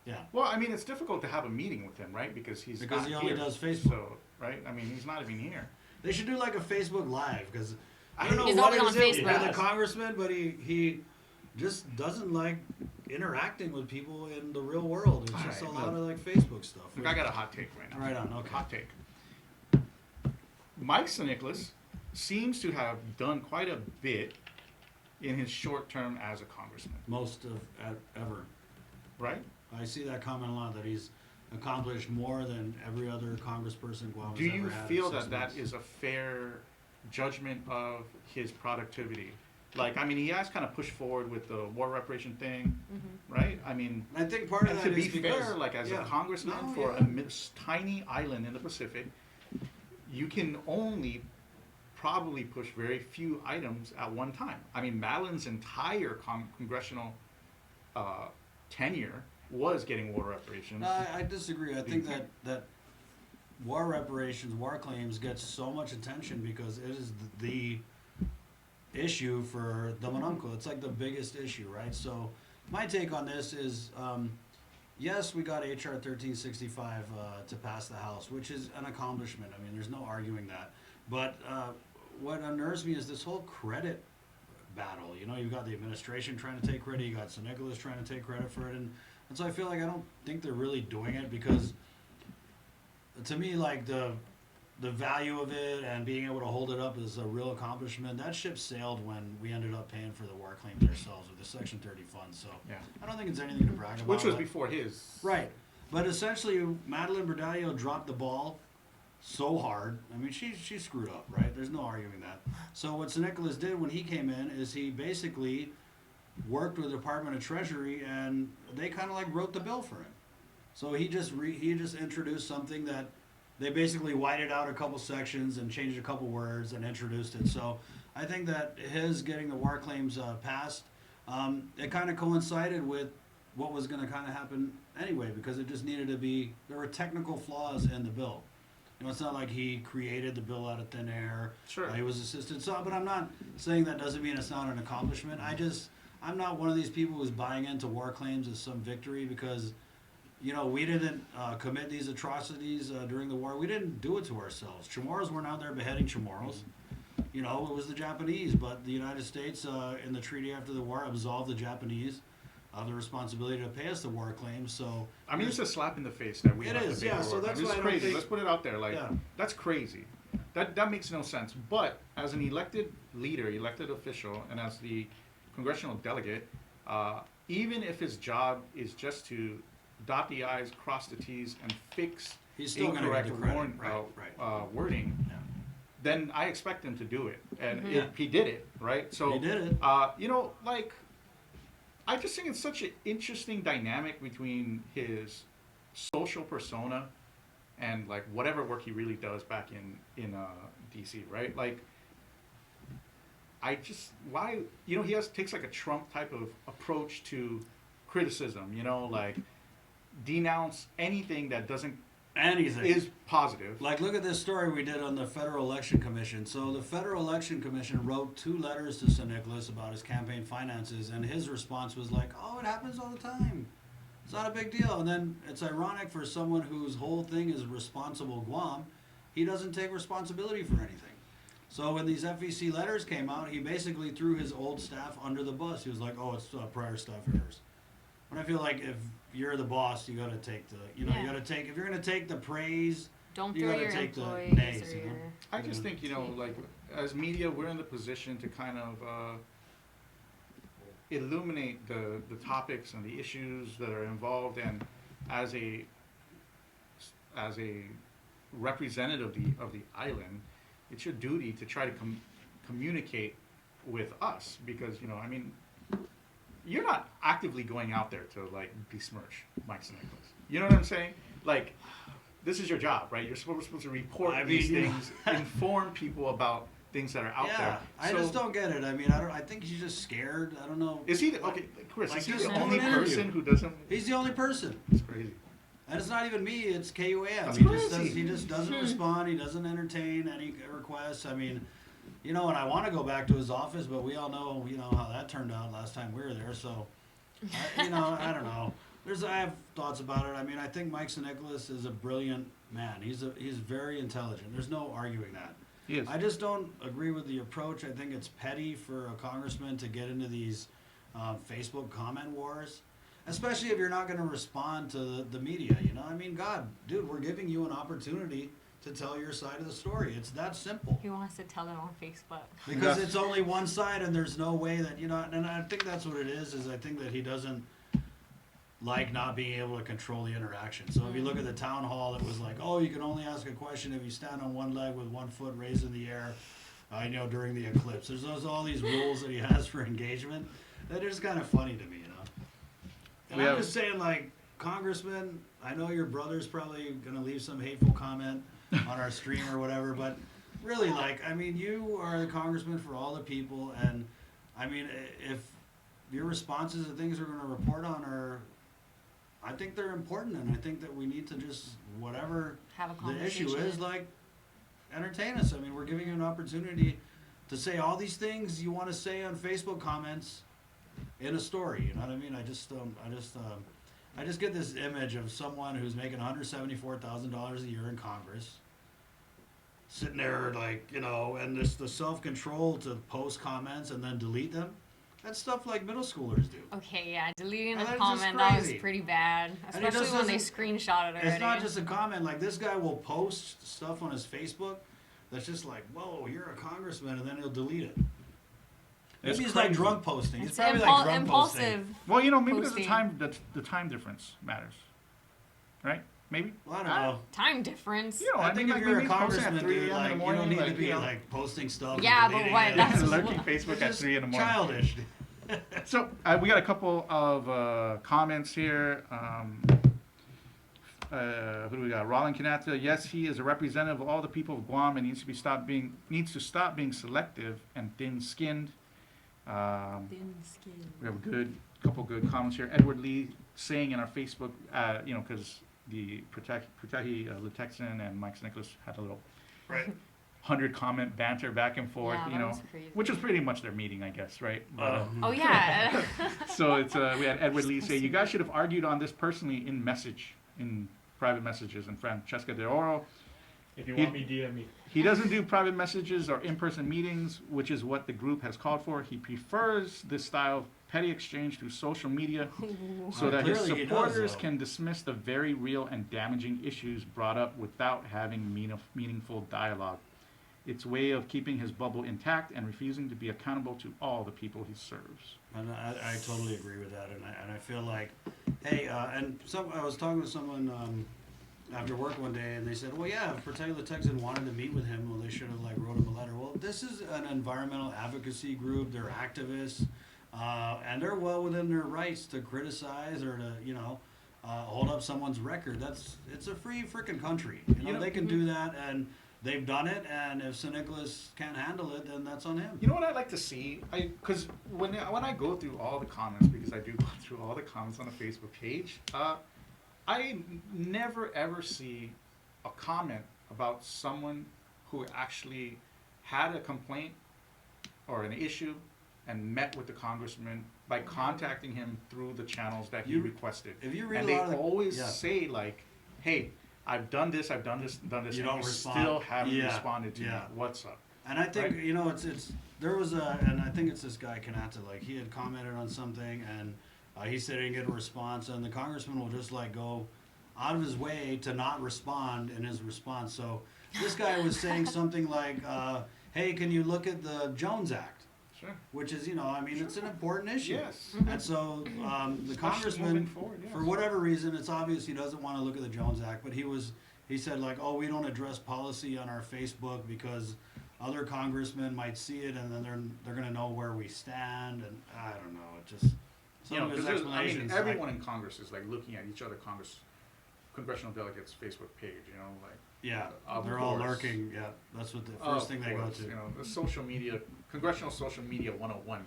Speaker 2: Yeah.
Speaker 3: Well, I mean, it's difficult to have a meeting with him, right? Because he's
Speaker 2: Because
Speaker 3: not
Speaker 2: he only
Speaker 3: here.
Speaker 2: does Facebook.
Speaker 3: So, right? I mean, he's not even here.
Speaker 2: They should do like a Facebook Live, because I don't know
Speaker 1: He's
Speaker 2: what
Speaker 1: always
Speaker 2: it
Speaker 1: on
Speaker 2: is with
Speaker 1: Facebook.
Speaker 2: the congressman, but he just doesn't like interacting with people in the real world. It's just a
Speaker 3: Alright,
Speaker 2: lot
Speaker 3: look.
Speaker 2: of like Facebook stuff.
Speaker 3: Look, I got a hot take right now.
Speaker 2: Right on. Okay.
Speaker 3: Hot take. Mike San Nicolas seems to have done quite a bit in his short term as a congressman,
Speaker 2: Most of ever.
Speaker 3: right?
Speaker 2: I see that comment a lot, that he's accomplished more than every other congressperson Guam has
Speaker 3: Do
Speaker 2: ever
Speaker 3: you
Speaker 2: had in
Speaker 3: feel
Speaker 2: 6
Speaker 3: that that
Speaker 2: months.
Speaker 3: is a fair judgment of his productivity? Like, I mean, he has kind of pushed forward with the war reparation thing, right? I mean,
Speaker 2: And I think part of
Speaker 3: and
Speaker 2: that
Speaker 3: to
Speaker 2: is
Speaker 3: be
Speaker 2: because,
Speaker 3: fair, like as
Speaker 2: yeah.
Speaker 3: a congressman
Speaker 2: No,
Speaker 3: for
Speaker 2: yeah.
Speaker 3: a tiny island in the Pacific, you can only probably push very few items at one time. I mean, Madeline's entire congressional tenure was getting war reparations.
Speaker 2: No, I disagree. I think that war reparations, war claims get so much attention because it is the issue for the Mononco. It's like the biggest issue, right? So my take on this is, yes, we got HR 1365 to pass the House, which is an accomplishment. I mean, there's no arguing that. But what unnerves me is this whole credit battle. You've got the administration trying to take credit, you got San Nicolas trying to take credit for it, and so I feel like I don't think they're really doing it, because to me, like, the value of it and being able to hold it up is a real accomplishment. That ship sailed when we ended up paying for the war claims ourselves with the Section 30 funds. So
Speaker 3: Yeah.
Speaker 2: I don't think it's anything to brag about.
Speaker 3: Which was
Speaker 2: but-
Speaker 3: before his.
Speaker 2: Right. But essentially, Madeline Berdallo dropped the ball so hard. I mean, she screwed up, right? There's no arguing that. So what San Nicolas did when he came in is he basically worked with the Department of Treasury, and they kind of like wrote the bill for him. So he just introduced something that they basically whited out a couple sections and changed a couple words and introduced it. So I think that his getting the war claims passed, it kind of coincided with what was going to kind of happen anyway, because it just needed to be, there were technical flaws in the bill. It's not like he created the bill out of thin air.
Speaker 3: Sure.
Speaker 2: He was assisted. So, but I'm not saying that doesn't mean it's not an accomplishment. I'm not one of these people who's buying into war claims as some victory, because, we didn't commit these atrocities during the war. We didn't do it to ourselves. Chamorros weren't out there beheading Chamorros. It was the Japanese, but the United States, in the treaty after the war, absolved the Japanese of the responsibility to pay us the war claims. So
Speaker 3: I mean, it's a slap in the face that we
Speaker 2: It
Speaker 3: have
Speaker 2: is,
Speaker 3: to pay
Speaker 2: yeah,
Speaker 3: for
Speaker 2: so
Speaker 3: war
Speaker 2: that's
Speaker 3: crimes.
Speaker 2: why
Speaker 3: It's
Speaker 2: I don't
Speaker 3: crazy.
Speaker 2: think-
Speaker 3: Let's put it out there. Like,
Speaker 2: Yeah.
Speaker 3: that's crazy. That makes no sense. But as an elected leader, elected official, and as the congressional delegate, even if his job is just to dot the i's, cross the t's, and fix
Speaker 2: he's still going to
Speaker 3: incorrect
Speaker 2: get the credit. Right.
Speaker 3: wording,
Speaker 2: Yeah.
Speaker 3: then I expect him to do it, and
Speaker 2: Yeah.
Speaker 3: he did it, right? So
Speaker 2: He did it.
Speaker 3: like, I just think it's such an interesting dynamic between his social persona and like whatever work he really does back in DC, right? Like, I just he takes like a Trump type of approach to criticism, like denounce anything that doesn't
Speaker 2: Anything.
Speaker 3: is positive.
Speaker 2: Like, look at this story we did on the Federal Election Commission. So the Federal Election Commission wrote 2 letters to San Nicolas about his campaign finances, and his response was like, "Oh, it happens all the time. It's not a big deal." And then it's ironic for someone whose whole thing is responsible Guam, he doesn't take responsibility for anything. So when these FEC letters came out, he basically threw his old staff under the bus. He was like, "Oh, it's prior staff errors." When I feel like if you're the boss, you got to take the, you
Speaker 1: Yeah.
Speaker 2: got to take, if you're going to take the praise,
Speaker 1: Don't
Speaker 2: you
Speaker 1: throw
Speaker 2: gotta
Speaker 1: your
Speaker 2: take the
Speaker 1: employees
Speaker 2: nays,
Speaker 1: or
Speaker 2: you know?
Speaker 1: your.
Speaker 3: I just think, like, as media, we're in the position to kind of illuminate the topics and the issues that are involved, and as a representative of the island, it's your duty to try to communicate with us, because, I mean, you're not actively going out there to, like, besmirch Mike San Nicolas. You know what I'm saying? Like, this is your job, right? You're supposed to report these things, inform people about things that are out there.
Speaker 2: I just don't get it. I mean, I think he's just scared. I don't know.
Speaker 3: Is he Chris?
Speaker 2: Like,
Speaker 3: Is he
Speaker 2: just
Speaker 3: the
Speaker 2: do
Speaker 3: only
Speaker 2: an interview.
Speaker 3: person who doesn't?
Speaker 2: He's the only person.
Speaker 3: It's crazy.
Speaker 2: And it's not even me, it's KUAM.
Speaker 3: That's
Speaker 2: He just doesn't respond. He doesn't entertain any requests. I mean, and I want to go back to his office, but we all know, how that turned out last time we were there. So, I don't know. I have thoughts about it. I mean, I think Mike San Nicolas is a brilliant man. He's very intelligent. There's no arguing that.
Speaker 3: He is.
Speaker 2: I just don't agree with the approach. I think it's petty for a congressman to get into these Facebook comment wars. Especially if you're not going to respond to the media, I mean, God, dude, we're giving you an opportunity to tell your side of the story. It's that simple.
Speaker 1: He wants to tell them on Facebook.
Speaker 2: Because it's only one side, and there's no way that, and I think that's what it is I think that he doesn't like not being able to control the interaction. So if you look at the town hall, it was like, oh, you can only ask a question if you stand on one leg with 1 foot raised in the air, during the eclipse. There's all these rules that he has for engagement that is kind of funny to me, And I'm just saying, like, Congressman, I know your brother's probably going to leave some hateful comment on our stream or whatever, but really, you are the congressman for all the people, and, if your responses to things we're going to report on I think they're important, and I think that we need to just, whatever
Speaker 1: Have a
Speaker 2: the issue
Speaker 1: conversation.
Speaker 2: is, entertain us. I mean, we're giving you an opportunity to say all these things you want to say on Facebook comments in a story, you know what I mean? I just get this image of someone who's making $174,000 a year in Congress, sitting there and just the self-control to post comments and then delete them. That's stuff like middle schoolers do.
Speaker 1: Okay, yeah, deleting
Speaker 2: And
Speaker 1: the
Speaker 2: that's just
Speaker 1: comment, that was
Speaker 2: crazy.
Speaker 1: pretty bad.
Speaker 2: And it
Speaker 1: Especially
Speaker 2: just
Speaker 1: when they
Speaker 2: doesn't-
Speaker 1: screenshot it already.
Speaker 2: It's not just a comment. Like, this guy will post stuff on his Facebook that's just like, whoa, you're a congressman, and then he'll delete it.
Speaker 3: It's
Speaker 2: Maybe he's
Speaker 3: crazy.
Speaker 2: like drunk posting.
Speaker 1: It's
Speaker 2: probably like drunk
Speaker 1: impulsive.
Speaker 2: posting.
Speaker 3: Well, maybe there's
Speaker 1: Posting.
Speaker 3: the time difference matters, right? Maybe.
Speaker 2: Well, I don't know.
Speaker 1: Time difference.
Speaker 2: I think if you're a
Speaker 3: maybe he's posting
Speaker 2: congressman,
Speaker 3: at 3
Speaker 2: dude,
Speaker 3: a.m. in the
Speaker 2: you
Speaker 3: morning,
Speaker 2: don't need to
Speaker 3: like,
Speaker 2: be
Speaker 3: you know.
Speaker 2: like posting stuff. and
Speaker 1: Yeah, but
Speaker 2: deleting
Speaker 1: what-
Speaker 2: it.
Speaker 1: that's
Speaker 3: lurking
Speaker 1: what-
Speaker 3: Facebook
Speaker 2: It's
Speaker 3: at
Speaker 2: just
Speaker 3: 3 in the morning.
Speaker 2: childish.
Speaker 3: So we got a couple of comments here. Who do we got? Roland Canata. Yes, he is a representative of all the people of Guam and needs to stop being selective and thin-skinned. We have a couple good comments here. Edward Lee saying in our Facebook, because the Protecti Lutexan and Mike San Nicolas had a little
Speaker 2: Right.
Speaker 3: 100 comment banter back and forth,
Speaker 1: Yeah, that was crazy.
Speaker 3: which was pretty much their meeting, I guess, right? But,
Speaker 1: Oh yeah.
Speaker 3: so it's we had Edward Lee say, you guys should have argued on this personally in private messages. And Francesca De Oro,
Speaker 4: If you
Speaker 3: He-
Speaker 4: want me, DM me.
Speaker 3: he doesn't do private messages or in-person meetings, which is what the group has called for. He prefers this style of petty exchange through social media so that his
Speaker 2: Clearly he does,
Speaker 3: supporters
Speaker 2: though.
Speaker 3: can dismiss the very real and damaging issues brought up without having meaningful dialogue. It's a way of keeping his bubble intact and refusing to be accountable to all the people he serves.
Speaker 2: And I totally agree with that, and I feel like, hey, I was talking to someone after work one day, and they said, well, yeah, if Protect Texan wanted to meet with him, well, they should have wrote him a letter. Well, this is an environmental advocacy group. They're activists, and they're well within their rights to criticize or to hold up someone's record. It's a free freaking country. They can do that, and they've done it, and if San Nicolas can't handle it, then that's on him.
Speaker 3: You know what I'd like to see? Because when I go through all the comments, because I do go through all the comments on the Facebook page, I never ever see a comment about someone who actually had a complaint or an issue and met with the congressman by contacting him through the channels that he requested.
Speaker 2: If you read
Speaker 3: And
Speaker 2: a
Speaker 3: they
Speaker 2: lot of the-
Speaker 3: always
Speaker 2: yeah.
Speaker 3: say Hey, I've done this, and
Speaker 2: You don't respond.
Speaker 3: still haven't
Speaker 2: Yeah,
Speaker 3: responded to me.
Speaker 2: yeah.
Speaker 3: What's up?
Speaker 2: And I think
Speaker 3: Right.
Speaker 2: it's there was and I think it's this guy Kanata, he had commented on something, and he said he didn't get a response, and the congressman will just go out of his way to not respond in his response. So this guy was saying something like, hey, can you look at the Jones Act?
Speaker 3: Sure.
Speaker 2: Which is, it's an important issue.
Speaker 3: Yes.
Speaker 2: And so the
Speaker 3: Especially
Speaker 2: congressman,
Speaker 3: moving forward, yes.
Speaker 2: for whatever reason, it's obvious he doesn't want to look at the Jones Act, but he said oh, we don't address policy on our Facebook because other congressmen might see it, and then they're going to know where we stand, and I don't know, it just some of his explanations.
Speaker 3: everyone in Congress is looking at each other congressional delegates' Facebook page,
Speaker 2: Yeah,
Speaker 3: Of
Speaker 2: they're all
Speaker 3: course.
Speaker 2: lurking. Yeah, that's what the first thing they go
Speaker 3: course,
Speaker 2: to.
Speaker 3: the social media, congressional social media 101.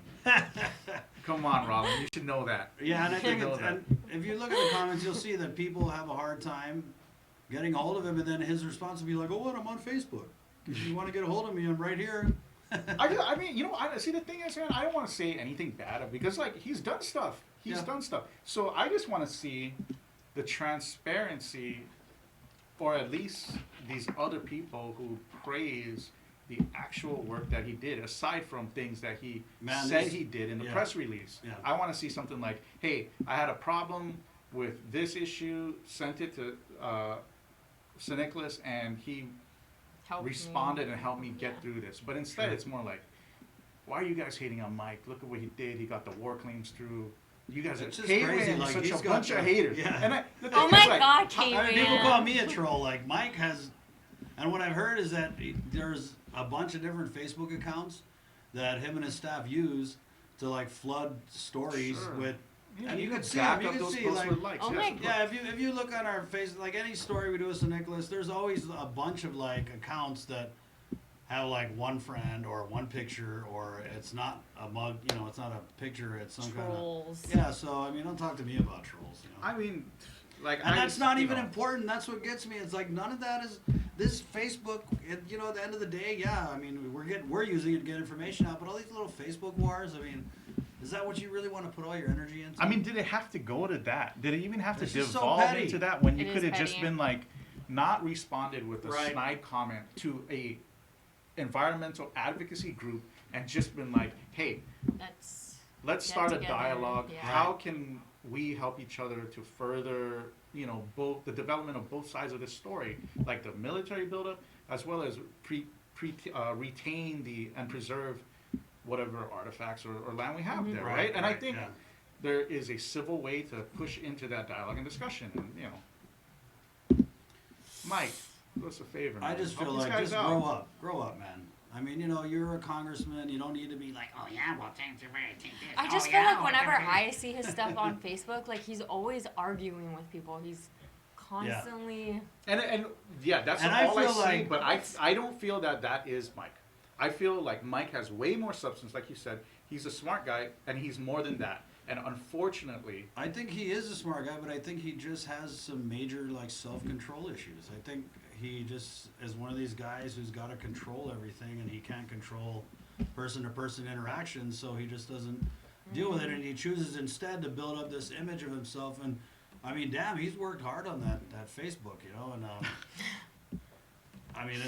Speaker 3: Come on, Robin, you should know that.
Speaker 2: Yeah, and I
Speaker 3: You
Speaker 2: think
Speaker 3: know
Speaker 2: it's,
Speaker 3: that.
Speaker 2: and if you look at the comments, you'll see that people have a hard time getting a hold of him, and then his response will be like, "Oh, what? I'm on Facebook. If you want to get a hold of me, I'm right here."
Speaker 3: I mean, I see the thing is, man, I don't want to say anything bad because like he's done stuff. He's
Speaker 2: Yeah.
Speaker 3: done stuff. So I just want to see the transparency, or at least these other people who praise the actual work that he did, aside from things that he
Speaker 2: Man,
Speaker 3: said
Speaker 2: this-
Speaker 3: he did in the
Speaker 2: yeah.
Speaker 3: press release.
Speaker 2: Yeah.
Speaker 3: I want to see something like, hey, I had a problem with this issue, sent it to San Nicolas, and he
Speaker 1: Help me.
Speaker 3: responded and helped me get through this. But instead,
Speaker 2: Sure.
Speaker 3: it's more like, why are you guys hating on Mike? Look at what he did. He got the war claims through. You guys are
Speaker 2: It's just
Speaker 3: hating
Speaker 2: crazy,
Speaker 3: him,
Speaker 2: like,
Speaker 3: such
Speaker 2: he's
Speaker 3: a
Speaker 2: got
Speaker 3: bunch
Speaker 2: the-
Speaker 3: of haters.
Speaker 2: yeah.
Speaker 3: And the thing
Speaker 1: Oh
Speaker 3: is,
Speaker 1: my
Speaker 3: like,
Speaker 1: God,
Speaker 2: I
Speaker 1: K-Man.
Speaker 2: mean, people call me a troll. Like Mike has, and what I've heard is that there's a bunch of different Facebook accounts that him and his staff use to like flood stories
Speaker 3: Sure.
Speaker 2: with.
Speaker 3: Yeah,
Speaker 2: And you can see
Speaker 3: back
Speaker 2: them, you
Speaker 3: up
Speaker 2: can
Speaker 3: those
Speaker 2: see,
Speaker 3: posts
Speaker 2: like-
Speaker 3: with likes.
Speaker 1: Oh
Speaker 3: yes,
Speaker 1: my
Speaker 3: of course.
Speaker 2: Yeah, if you look on our face, like any story we do with San Nicolas, there's always a bunch of like accounts that have like one friend or one picture, or it's not a mug, it's not a picture, it's some
Speaker 1: Trolls.
Speaker 2: kind of. Yeah, so I mean, don't talk to me about trolls.
Speaker 3: I mean, like,
Speaker 2: And that's not even
Speaker 3: important.
Speaker 2: important. That's what gets me. It's like none of that is this Facebook. At the end of the day, yeah. I mean, we're using it to get information out, but all these little Facebook wars. I mean, is that what you really want to put all your energy into?
Speaker 3: I mean, did it have to go to that? Did it even have to
Speaker 2: It's just so
Speaker 3: devolve
Speaker 2: petty.
Speaker 3: into that when you
Speaker 1: It is
Speaker 3: could have just
Speaker 1: petty.
Speaker 3: been like, not responded with a
Speaker 2: Right.
Speaker 3: snide comment to a environmental advocacy group and just been like, hey,
Speaker 1: That's
Speaker 3: let's
Speaker 1: Get
Speaker 3: start a
Speaker 1: together,
Speaker 3: dialogue.
Speaker 1: yeah.
Speaker 3: How can we help each other to further, both the development of both sides of this story, like the military buildup, as well as retain and preserve whatever artifacts or land we have there, right? And I think
Speaker 2: yeah.
Speaker 3: there is a civil way to push into that dialogue and discussion. And Mike, do us a favor.
Speaker 2: I
Speaker 3: man.
Speaker 2: just
Speaker 3: Help
Speaker 2: feel
Speaker 3: these
Speaker 2: like
Speaker 3: guys
Speaker 2: just
Speaker 3: out.
Speaker 2: grow up, man. I mean, you're a congressman. You don't need to be like, oh yeah, well, take this.
Speaker 1: I just feel like whenever I see his stuff on Facebook, like he's always arguing with people. He's constantly.
Speaker 3: And yeah, that's
Speaker 2: And I
Speaker 3: all I
Speaker 2: feel
Speaker 3: see.
Speaker 2: like-
Speaker 3: But I don't feel that is Mike. I feel like Mike has way more substance, like you said. He's a smart guy, and he's more than that. And unfortunately,
Speaker 2: I think he is a smart guy, but I think he just has some major like self-control issues. I think he just is one of these guys who's got to control everything, and he can't control person-to-person interactions, so he just doesn't deal with it, and he chooses instead to build up this image of himself. And I mean, damn, he's worked hard on that Facebook, and I mean,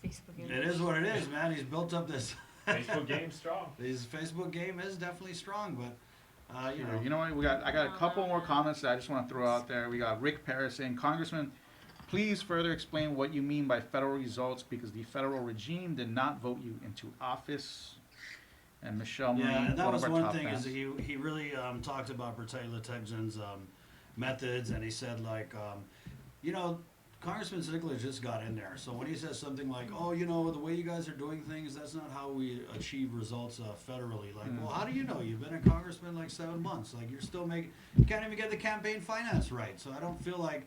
Speaker 1: Facebook
Speaker 2: it is what it is, man. He's built up this.
Speaker 4: Facebook game strong.
Speaker 2: His Facebook game is definitely strong, but
Speaker 3: you know what? I got a couple more comments that I just want to throw out there. We got Rick Paris saying, Congressman, please further explain what you mean by federal results because the federal regime did not vote you into office. And Michelle Marie,
Speaker 2: yeah, and that
Speaker 3: one
Speaker 2: was
Speaker 3: of our
Speaker 2: one
Speaker 3: top
Speaker 2: thing
Speaker 3: fans.
Speaker 2: is he really talked about Bertella Texan's methods, and he said like Congressman San Nicolas just got in there, so when he says something like, oh, the way you guys are doing things, that's not how we achieve results federally. Like, well, how do you know? You've been a congressman like 7 months. Like, you're still you can't even get the campaign finance right. So I don't feel like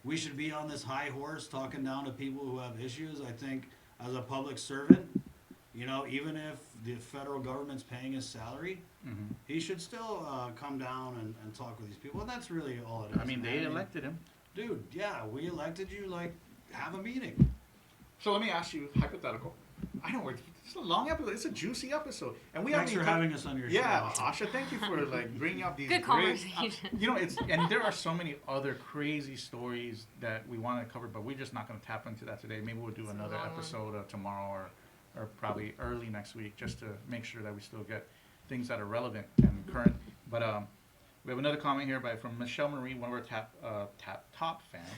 Speaker 2: we should be on this high horse talking down to people who have issues. I think as a public servant, even if the federal government's paying his salary,
Speaker 3: Mhm.
Speaker 2: he should still come down and talk with these people. And that's really all it is.
Speaker 3: I mean, they elected him.
Speaker 2: Dude, yeah, we elected you, like, have a meeting.
Speaker 3: So let me ask you, hypothetical. I know it's a long episode. It's a juicy episode, and we
Speaker 2: Thanks
Speaker 3: haven't
Speaker 2: for
Speaker 3: even
Speaker 2: having us on your
Speaker 3: Yeah,
Speaker 2: show.
Speaker 3: Asha, thank you for bringing up these
Speaker 1: Good
Speaker 3: great,
Speaker 1: conversation.
Speaker 3: and there are so many other crazy stories that we want to cover, but we're just not going to tap into that today. Maybe we'll do
Speaker 1: It's a
Speaker 3: another
Speaker 1: long one.
Speaker 3: episode tomorrow or probably early next week, just to make sure that we still get things that are relevant and current. But we have another comment here from Michelle Marie, one of our top fans.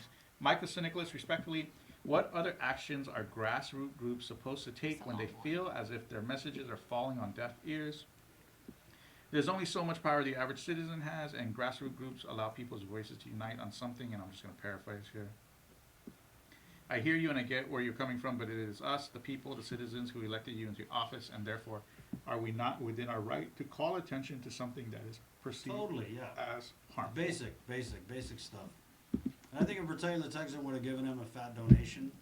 Speaker 3: Michael San Nicolas, respectfully, what other actions are grassroots groups supposed to take when they feel as if their messages are falling on deaf ears? There's only so much power the average citizen has, and grassroots groups allow people's voices to unite on something, and I'm just going to paraphrase here. I hear you and I get where you're coming from, but it is us, the people, the citizens who elected you into office, and therefore are we not within our right to call attention to something that is perceived
Speaker 2: Totally, yeah.
Speaker 3: as harmful?
Speaker 2: Basic stuff. And I think if Bertay Letexan would have given him a fat donation,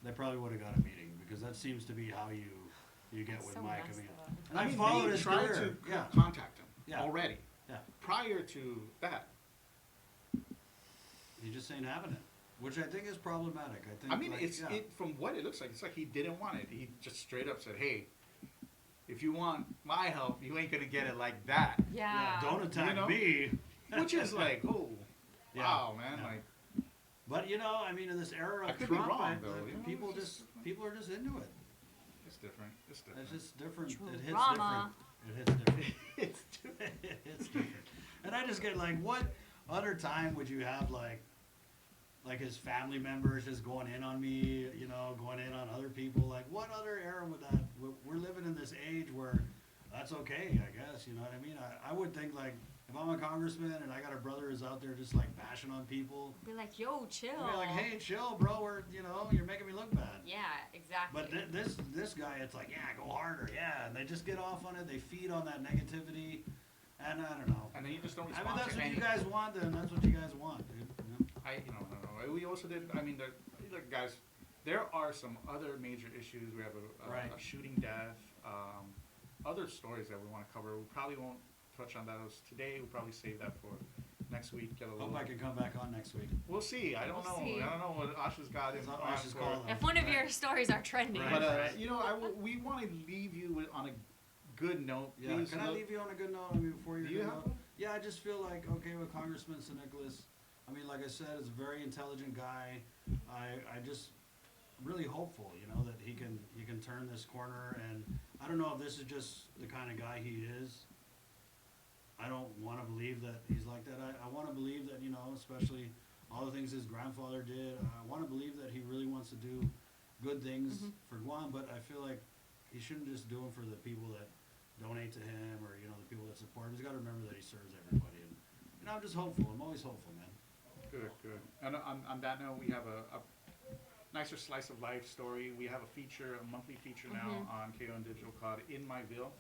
Speaker 2: they probably would have got a meeting, because that seems to be how you get with
Speaker 1: So
Speaker 2: Mike.
Speaker 1: messed up.
Speaker 2: And I followed
Speaker 3: they
Speaker 2: his
Speaker 3: tried
Speaker 2: career.
Speaker 3: to
Speaker 2: Yeah.
Speaker 3: contact him
Speaker 2: Yeah.
Speaker 3: already.
Speaker 2: Yeah.
Speaker 3: Prior to that.
Speaker 2: He just ain't having it, which I think is problematic. I think.
Speaker 3: I mean,
Speaker 2: like,
Speaker 3: it's
Speaker 2: yeah.
Speaker 3: from what it looks like, it's like he didn't want it. He just straight up said, "Hey, if you want my help, you ain't gonna get it like that."
Speaker 1: Yeah.
Speaker 2: Don't attack
Speaker 3: You know?
Speaker 2: me.
Speaker 3: Which is like, oh,
Speaker 2: Yeah.
Speaker 3: wow, man.
Speaker 2: Yeah.
Speaker 3: Like,
Speaker 2: But I mean, in this era
Speaker 3: I
Speaker 2: of
Speaker 3: could be
Speaker 2: Trump,
Speaker 3: wrong, though, you know,
Speaker 2: people
Speaker 3: it's
Speaker 2: people are just into it.
Speaker 3: it's different. It's different.
Speaker 2: It's just different. It hits
Speaker 1: Drama.
Speaker 2: different. It hits different.
Speaker 3: it's different.
Speaker 2: It's different. And I just get like, what other time would you have like his family members just going in on me, going in on other people? Like, what other era would that? We're living in this age where that's okay, I guess. You know what I mean? I would think like, if I'm a congressman and I got a brother who's out there just like bashing on people,
Speaker 1: Be like, yo, chill.
Speaker 2: I'd be like, hey, chill, bro. You're making me look bad.
Speaker 1: Yeah, exactly.
Speaker 2: But this guy, it's like, yeah, go harder, yeah. And they just get off on it. They feed on that negativity, and I don't know.
Speaker 3: And then you just don't
Speaker 2: I
Speaker 3: respond
Speaker 2: mean, that's
Speaker 3: to
Speaker 2: what you
Speaker 3: anything.
Speaker 2: guys want, then that's what you guys want, dude.
Speaker 3: No. We also did. I mean, guys. There are some other major issues. We have
Speaker 2: Right.
Speaker 3: a shooting death. Other stories that we want to cover. We probably won't touch on those today. We'll probably save that for next week. Get a little.
Speaker 2: Hope I can come back on next week.
Speaker 3: We'll see. I don't
Speaker 1: We'll
Speaker 3: know.
Speaker 1: see.
Speaker 3: I don't know what Asha's got in
Speaker 2: It's not
Speaker 3: plan
Speaker 2: Asha's
Speaker 3: for-
Speaker 2: call, though.
Speaker 1: If one of
Speaker 2: Right.
Speaker 1: your stories are trending.
Speaker 2: Right.
Speaker 3: But we want to leave you on a good note.
Speaker 2: Yeah,
Speaker 3: Please
Speaker 2: can I
Speaker 3: look-
Speaker 2: leave you on a good note? I mean, before your
Speaker 3: Do you
Speaker 2: good
Speaker 3: have
Speaker 2: note?
Speaker 3: one?
Speaker 2: Yeah, I just feel like, okay, with Congressman San Nicolas, I mean, like I said, he's a very intelligent guy. I just really hopeful, that he can turn this corner, and I don't know if this is just the kind of guy he is. I don't want to believe that he's like that. I want to believe that, especially all the things his grandfather did, I want to believe that he really wants to do good things for Guam, but I feel like he shouldn't just do them for the people that donate to him, or, the people that support him. He's got to remember that he serves everybody, and I'm just hopeful. I'm always hopeful, man.
Speaker 3: Good. And on that note, we have a nicer slice of life story. We have a monthly feature now on KON Digital called In My Ville,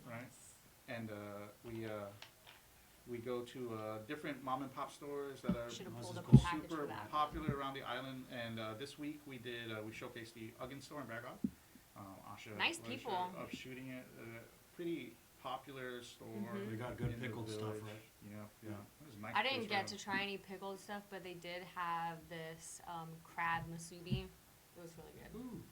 Speaker 3: right? And we go to different mom and pop stores that are
Speaker 1: Should have
Speaker 2: This
Speaker 1: pulled
Speaker 2: is
Speaker 1: up
Speaker 2: cool.
Speaker 1: a package
Speaker 3: super
Speaker 1: for that.
Speaker 3: popular around the island. And this week we showcased the Uggan store in Baghdad. Asha
Speaker 1: Nice
Speaker 3: was
Speaker 1: people.
Speaker 3: of shooting it. Pretty popular store.
Speaker 2: They got good
Speaker 3: in the
Speaker 2: pickled stuff,
Speaker 3: village.
Speaker 2: right?
Speaker 3: Yeah. It was a nice
Speaker 1: I
Speaker 3: place
Speaker 1: didn't
Speaker 3: for
Speaker 1: get
Speaker 3: them.
Speaker 1: to try any pickled stuff, but they did have this crab masubi. It was really good.
Speaker 2: Ooh.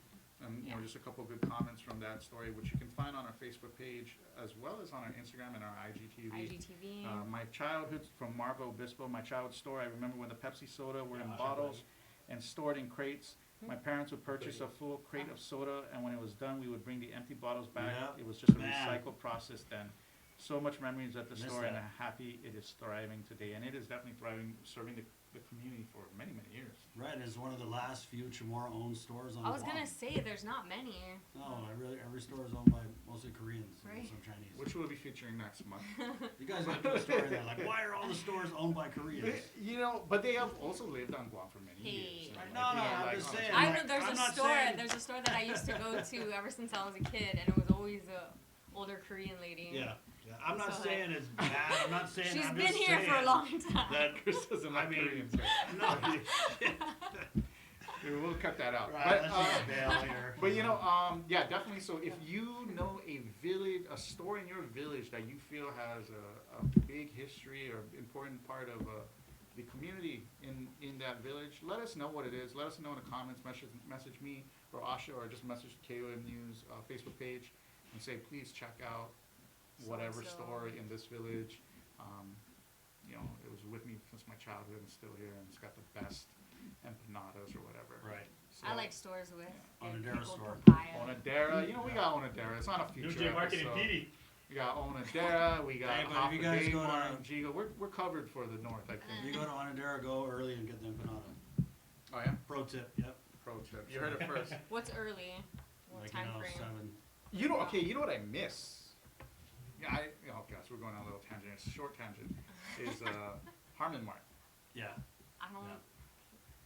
Speaker 3: And
Speaker 1: Yeah.
Speaker 3: just a couple good comments from that story, which you can find on our Facebook page as well as on our Instagram and our IGTV.
Speaker 1: IGTV.
Speaker 3: My childhood from Marva Obispo, my childhood store. I remember when the Pepsi soda were in bottles and stored in crates. My parents would purchase a full crate of soda, and when it was done, we would bring the empty bottles back.
Speaker 2: Yeah.
Speaker 3: It was just a
Speaker 2: Man.
Speaker 3: recycled process then. So much memories at the
Speaker 2: Miss
Speaker 3: store, and
Speaker 2: that.
Speaker 3: I'm happy it is thriving today. And it is definitely thriving, serving the community for many, many years.
Speaker 2: Right, it's one of the last few Chamorro-owned stores on
Speaker 1: I was
Speaker 2: Guam.
Speaker 1: gonna say there's not many.
Speaker 2: No, every store is owned by mostly Koreans and
Speaker 1: Right.
Speaker 2: some Chinese.
Speaker 3: Which we'll be featuring next month.
Speaker 2: You guys got to do a story there, like, why are all the stores owned by Koreans?
Speaker 3: But they have also lived on Guam for many
Speaker 1: Hey.
Speaker 3: years.
Speaker 1: Right.
Speaker 2: No, I'm just saying.
Speaker 1: I
Speaker 2: like,
Speaker 1: know there's
Speaker 2: I'm
Speaker 1: a
Speaker 2: not
Speaker 1: store.
Speaker 2: saying-
Speaker 1: There's a store that I used to go to ever since I was a kid, and it was always a older Korean lady.
Speaker 2: Yeah, I'm not
Speaker 1: So,
Speaker 2: saying it's bad. I'm not saying.
Speaker 1: She's
Speaker 2: I'm
Speaker 1: been
Speaker 2: just
Speaker 1: here for a
Speaker 2: saying
Speaker 1: long time.
Speaker 2: That
Speaker 3: Chris doesn't
Speaker 2: I
Speaker 3: like
Speaker 2: mean,
Speaker 3: Koreans.
Speaker 2: no,
Speaker 3: We'll cut that out.
Speaker 2: right. Let's just bail here.
Speaker 3: But yeah, definitely. So if you know a store in your village that you feel has a big history or important part of the community in that village, let us know what it is. Let us know in the comments. Message me or Asha, or just message the KOM News Facebook page and say, please check out whatever
Speaker 1: So-and-so.
Speaker 3: store in this village. It was with me since my childhood and still here, and it's got the best empanadas or whatever.
Speaker 2: Right.
Speaker 3: So,
Speaker 1: I like stores with
Speaker 3: Yeah.
Speaker 1: good
Speaker 2: Onodera
Speaker 1: pickled
Speaker 2: store.
Speaker 1: papaya.
Speaker 3: Onodera, we got Onodera. It's not a
Speaker 4: New
Speaker 3: future
Speaker 4: J Market and
Speaker 3: episode.
Speaker 4: PD.
Speaker 3: We got Onodera, we got
Speaker 2: Hey, but if you
Speaker 3: Hafa
Speaker 2: guys go
Speaker 3: Gaymar,
Speaker 2: to-
Speaker 3: and Gigo. We're covered for the north, I
Speaker 2: If
Speaker 3: think.
Speaker 2: you go to Onodera, go early and get the empanada.
Speaker 3: Oh yeah?
Speaker 2: Pro tip. Yep.
Speaker 3: Pro tip. You heard it first.
Speaker 1: What's early? What
Speaker 2: Like
Speaker 1: time frame?
Speaker 2: 7.
Speaker 3: You know what I miss? Yeah, oh gosh, we're going on a little tangent. It's a short tangent. Is Harmon Mart.
Speaker 2: Yeah.
Speaker 1: I don't.
Speaker 2: Yeah.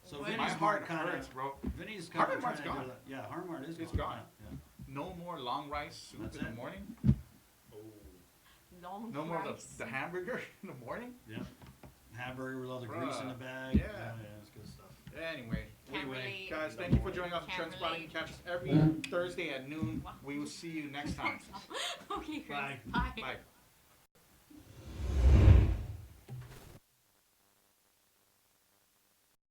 Speaker 2: So
Speaker 1: What-
Speaker 2: Vinny's
Speaker 3: My heart
Speaker 2: kinda-
Speaker 3: hurts, bro.
Speaker 2: Vinny's
Speaker 3: Harmon
Speaker 2: kind of
Speaker 3: Mart's
Speaker 2: trying to
Speaker 3: gone.
Speaker 2: do that. Yeah, Harmon Mart is
Speaker 3: It's
Speaker 2: gone.
Speaker 3: gone.
Speaker 2: Yeah.
Speaker 3: No more long rice soup
Speaker 2: That's
Speaker 3: in the
Speaker 2: it.
Speaker 3: morning.
Speaker 1: Long
Speaker 3: No more
Speaker 1: rice.
Speaker 3: the hamburger in the morning.
Speaker 2: Yeah. hamburger with all the grease in the
Speaker 3: Bruh.
Speaker 2: bag.
Speaker 3: Yeah.
Speaker 2: Yeah, it's good stuff.
Speaker 3: Anyway,
Speaker 1: Can't relate.
Speaker 3: guys, thank you for joining us on
Speaker 1: Can't
Speaker 3: TrendSpotting.
Speaker 1: relate.
Speaker 3: Catch us every Thursday at noon. We will see you next time.
Speaker 1: Okay, Chris.
Speaker 2: Bye.
Speaker 1: Bye.
Speaker 3: Bye.